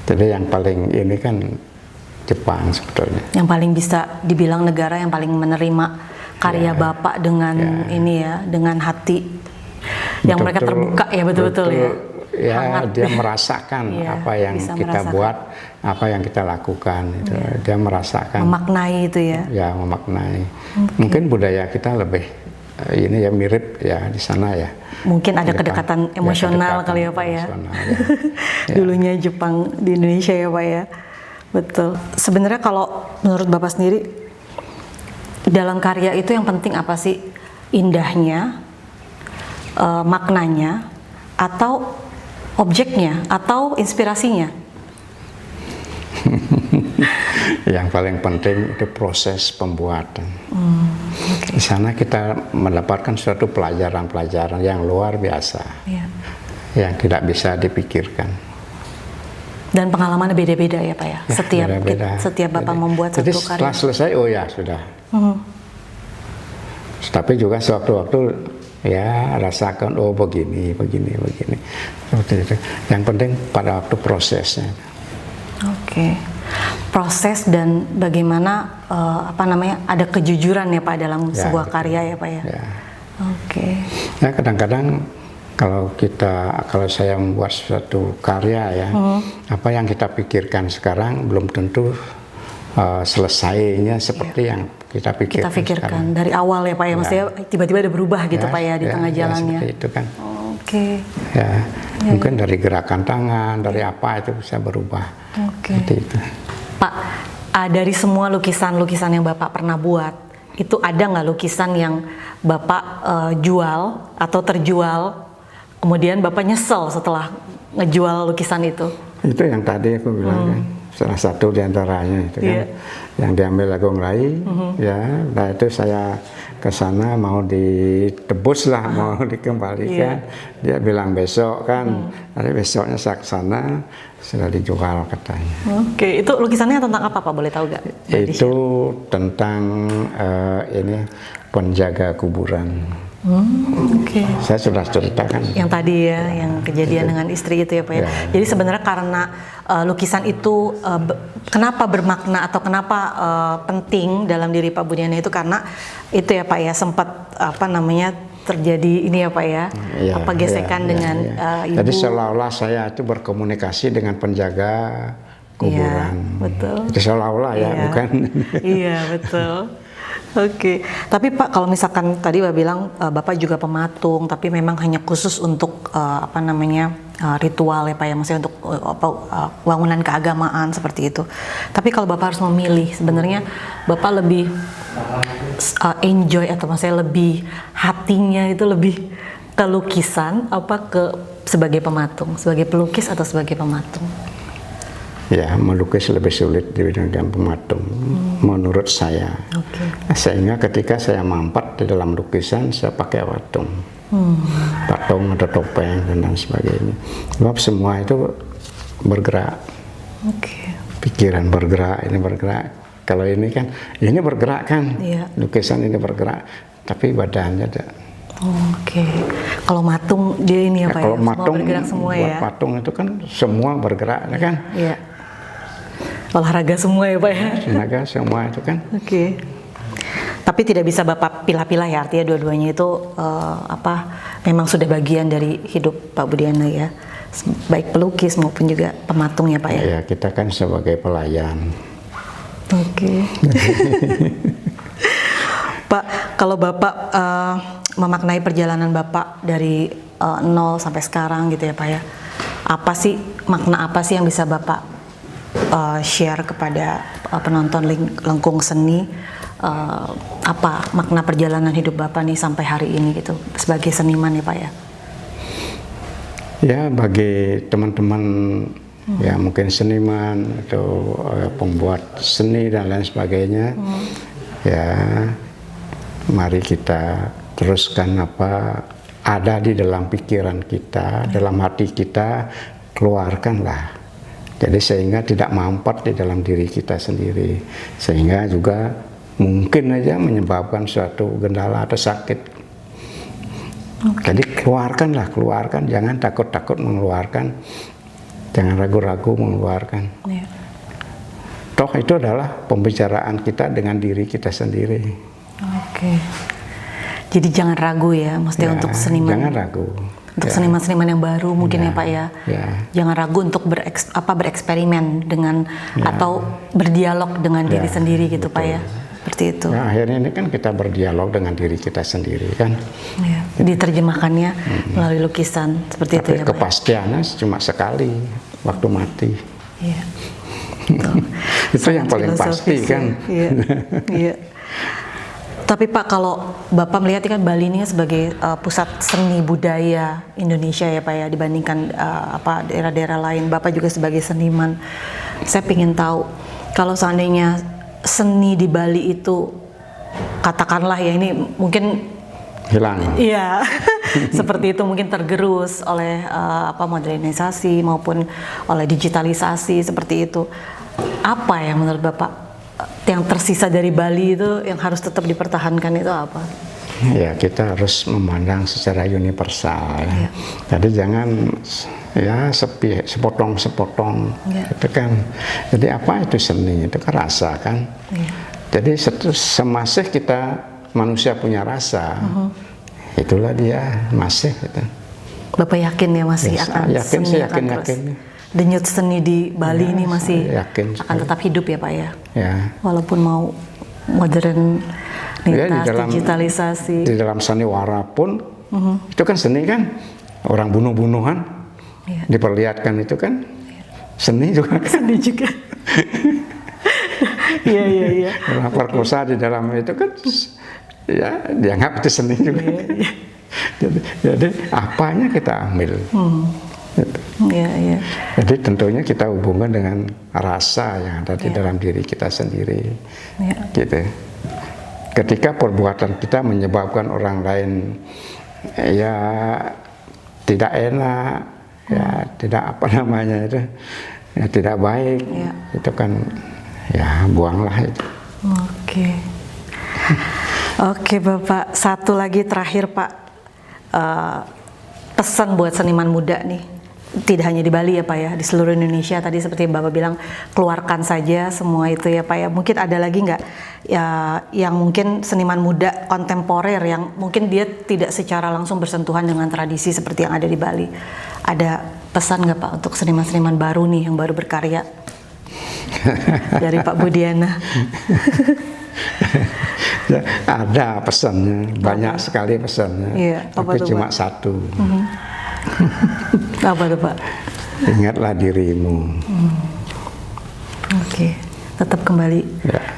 Speaker 2: Jadi yang paling ini kan Jepang sebetulnya.
Speaker 1: Yang paling bisa dibilang negara yang paling menerima karya Bapak dengan ini ya, dengan hati yang mereka terbuka ya, betul-betul ya.
Speaker 2: Ya,
Speaker 1: hangat.
Speaker 2: dia merasakan apa yang kita buat, apa yang kita lakukan itu. Dia merasakan.
Speaker 1: Memaknai itu ya.
Speaker 2: Ya, memaknai. Mungkin budaya kita lebih ini ya mirip ya di sana ya.
Speaker 1: Mungkin ada kedekatan emosional kali ya Pak ya. Dulunya Jepang di Indonesia ya Pak ya. Betul. Sebenarnya kalau menurut Bapak sendiri, dalam karya itu yang penting apa sih? Indahnya, maknanya, atau objeknya, atau inspirasinya?
Speaker 2: Yang paling penting itu proses pembuatan. Di sana kita mendapatkan suatu pelajaran-pelajaran yang luar biasa, yang tidak bisa dipikirkan.
Speaker 1: Dan pengalamannya beda-beda ya Pak ya, setiap Bapak membuat
Speaker 2: jadi
Speaker 1: satu karya.
Speaker 2: Setelah selesai, oh ya sudah. Tapi juga sewaktu-waktu ya rasakan, oh begini. Seperti itu. Yang penting pada waktu prosesnya.
Speaker 1: Oke. Proses dan bagaimana ada kejujuran ya Pak dalam sebuah karya ya Pak ya. Oke.
Speaker 2: Ya kadang-kadang kalau saya membuat suatu karya ya, apa yang kita pikirkan sekarang belum tentu selesainya seperti yang kita pikirkan.
Speaker 1: Sekarang. Dari awal ya Pak ya, maksudnya tiba-tiba ada berubah gitu Pak ya di tengah jalannya.
Speaker 2: Seperti itu kan.
Speaker 1: Oke.
Speaker 2: Mungkin dari gerakan tangan, dari apa itu bisa berubah. Seperti itu.
Speaker 1: Pak, dari semua lukisan-lukisan yang Bapak pernah buat, itu ada nggak lukisan yang Bapak jual atau terjual? Kemudian Bapak nyesel setelah ngejual lukisan itu?
Speaker 2: Itu yang tadi aku bilang kan, salah satu diantaranya itu kan, yang diambil Agung Rai, ya, nah itu saya ke sana mau ditebus lah, mau dikembalikan, dia bilang besok kan, nanti besoknya saya ke sana, sudah dijual katanya.
Speaker 1: Oke, itu lukisannya tentang apa Pak, boleh tahu nggak?
Speaker 2: Itu tentang ini penjaga kuburan. Saya sudah ceritakan.
Speaker 1: Yang tadi ya, yang kejadian dengan istri itu ya Pak ya. Jadi sebenarnya karena lukisan itu kenapa bermakna atau kenapa penting dalam diri Pak Budiana itu karena itu ya Pak ya, sempat terjadi ini ya Pak ya, gesekan dengan ibu.
Speaker 2: Jadi seolah-olah saya itu berkomunikasi dengan penjaga kuburan.
Speaker 1: Betul.
Speaker 2: Itu seolah-olah ya, bukan?
Speaker 1: Iya betul. Oke, tapi Pak kalau misalkan tadi Bapak bilang Bapak juga pematung, tapi memang hanya khusus untuk ritual ya Pak ya, maksudnya untuk bangunan keagamaan seperti itu. Tapi kalau Bapak harus memilih, sebenarnya Bapak lebih enjoy atau maksudnya lebih hatinya itu lebih ke lukisan apa sebagai pematung, sebagai pelukis atau sebagai pematung?
Speaker 2: Ya, melukis lebih sulit dibandingkan pematung, menurut saya. Sehingga ketika saya mampet di dalam lukisan, saya pakai patung. Patung atau topeng dan lain sebagainya. Sebab semua itu bergerak. Pikiran bergerak, ini bergerak. Kalau ini kan, ini bergerak kan, lukisan ini bergerak, tapi badannya tidak.
Speaker 1: Kalau matung dia ini apa
Speaker 2: kalau
Speaker 1: ya?
Speaker 2: Matung,
Speaker 1: semua bergerak semua ya.
Speaker 2: Patung itu kan semua bergerak, kan?
Speaker 1: Iya. Olahraga semua ya Pak ya.
Speaker 2: Olahraga semua itu kan.
Speaker 1: Tapi tidak bisa Bapak pilah-pilah ya, artinya dua-duanya itu memang sudah bagian dari hidup Pak Budiana ya. Baik pelukis maupun juga pematung ya Pak ya.
Speaker 2: Ya kita kan sebagai pelayan.
Speaker 1: Pak, kalau Bapak memaknai perjalanan Bapak dari nol sampai sekarang gitu ya Pak ya, makna apa sih yang bisa Bapak share kepada penonton Lengkung Seni, apa makna perjalanan hidup Bapak nih sampai hari ini gitu sebagai seniman ya Pak ya?
Speaker 2: Ya bagi teman-teman ya mungkin seniman atau pembuat seni dan lain sebagainya, ya mari kita teruskan apa ada di dalam pikiran kita, dalam hati kita, keluarkanlah. Jadi sehingga tidak mampet di dalam diri kita sendiri, sehingga juga mungkin aja menyebabkan suatu gendala atau sakit. Jadi keluarkan, jangan takut-takut mengeluarkan, jangan ragu-ragu mengeluarkan. Toh itu adalah pembicaraan kita dengan diri kita sendiri.
Speaker 1: Jadi jangan ragu ya, maksudnya untuk seniman.
Speaker 2: Jangan ragu.
Speaker 1: Untuk seniman-seniman yang baru mungkin ya Pak ya. Jangan ragu untuk bereksperimen dengan atau berdialog dengan diri sendiri gitu, betul. Pak ya. Seperti itu.
Speaker 2: Nah, akhirnya ini kan kita berdialog dengan diri kita sendiri kan.
Speaker 1: Diterjemahkannya melalui lukisan seperti itu ya Pak.
Speaker 2: Kepastiannya cuma sekali waktu mati. Itu yang paling pasti kan.
Speaker 1: Tapi Pak, kalau Bapak melihat kan Bali ini sebagai pusat seni budaya Indonesia ya Pak ya, dibandingkan daerah-daerah lain. Bapak juga sebagai seniman. Saya ingin tahu kalau seandainya seni di Bali itu katakanlah ya ini mungkin
Speaker 2: hilang.
Speaker 1: Iya. Seperti itu mungkin tergerus oleh modernisasi maupun oleh digitalisasi seperti itu. Apa yang menurut Bapak yang tersisa dari Bali itu yang harus tetap dipertahankan itu apa?
Speaker 2: Ya kita harus memandang secara universal. Jadi jangan ya sepotong-sepotong itu kan. Jadi apa itu seni? Itu kan rasa kan. Jadi semasih kita manusia punya rasa, itulah dia masih itu.
Speaker 1: Bapak yakin ya masih akan
Speaker 2: yakin,
Speaker 1: seni
Speaker 2: yakin,
Speaker 1: akan terus? Denyut seni di Bali ini masih akan tetap hidup ya Pak ya? Walaupun mau modernitas, digitalisasi.
Speaker 2: Di dalam sandiwara pun, itu kan seni kan, orang bunuh-bunuhan, diperlihatkan itu kan, seni juga kan.
Speaker 1: Seni juga. Iya.
Speaker 2: Orang perkosa di dalam itu kan, ya dianggap itu seni juga. Jadi apanya kita ambil. Jadi tentunya kita hubungkan dengan rasa yang ada di dalam diri kita sendiri, gitu. Ketika perbuatan kita menyebabkan orang lain ya tidak enak, ya tidak ya tidak baik, itu kan ya buanglah itu.
Speaker 1: Oke Bapak, satu lagi terakhir Pak, pesan buat seniman muda nih. Tidak hanya di Bali ya Pak ya, di seluruh Indonesia tadi seperti Bapak bilang, keluarkan saja semua itu ya Pak ya. Mungkin ada lagi nggak ya yang mungkin seniman muda kontemporer yang mungkin dia tidak secara langsung bersentuhan dengan tradisi seperti yang ada di Bali. Ada pesan nggak Pak untuk seniman-seniman baru nih yang baru berkarya dari Pak Budiana?
Speaker 2: Ya, ada pesannya, banyak sekali pesannya, tapi cuma satu.
Speaker 1: Apa tuh Pak?
Speaker 2: Ingatlah dirimu.
Speaker 1: Tetap kembali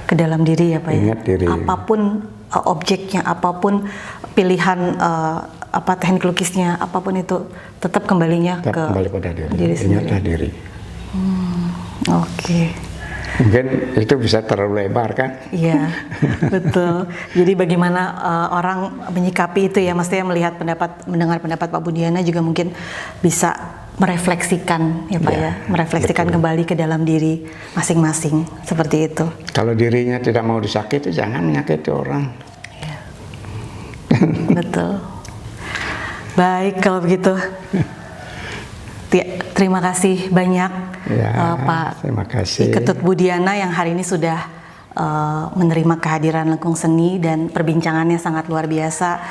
Speaker 1: ke dalam diri ya Pak ya.
Speaker 2: Ingat diri.
Speaker 1: Apapun objeknya, apapun pilihan teknik lukisnya, apapun itu tetap kembalinya
Speaker 2: kembali pada diri sendiri. Ingatlah diri. Mungkin itu bisa terlalu lebar kan?
Speaker 1: Iya, betul. Jadi bagaimana orang menyikapi itu ya, mestinya mendengar pendapat Pak Budiana juga mungkin bisa merefleksikan ya Pak ya, merefleksikan kembali ke dalam diri masing-masing seperti itu.
Speaker 2: Kalau dirinya tidak mau disakiti, jangan menyakiti orang.
Speaker 1: Betul. Baik kalau begitu. Terima kasih banyak Pak Ketut Budiana yang hari ini sudah menerima kehadiran Lengkung Seni dan perbincangannya sangat luar biasa,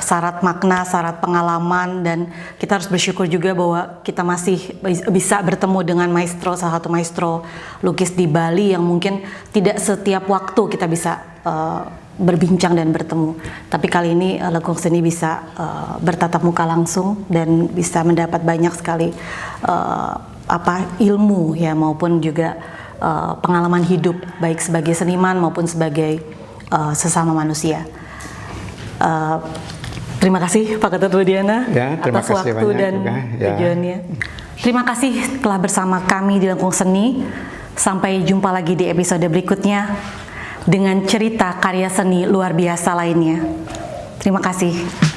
Speaker 1: syarat makna, syarat pengalaman, dan kita harus bersyukur juga bahwa kita masih bisa bertemu dengan salah satu maestro lukis di Bali yang mungkin tidak setiap waktu kita bisa berbincang dan bertemu. Tapi kali ini Lengkung Seni bisa bertatap muka langsung dan bisa mendapat banyak sekali ilmu ya, maupun juga pengalaman hidup baik sebagai seniman maupun sebagai sesama manusia. Terima kasih Pak Ketut Budiana atas waktu dan tujuannya. Terima kasih telah bersama kami di Lengkung Seni. Sampai jumpa lagi di episode berikutnya dengan cerita karya seni luar biasa lainnya. Terima kasih.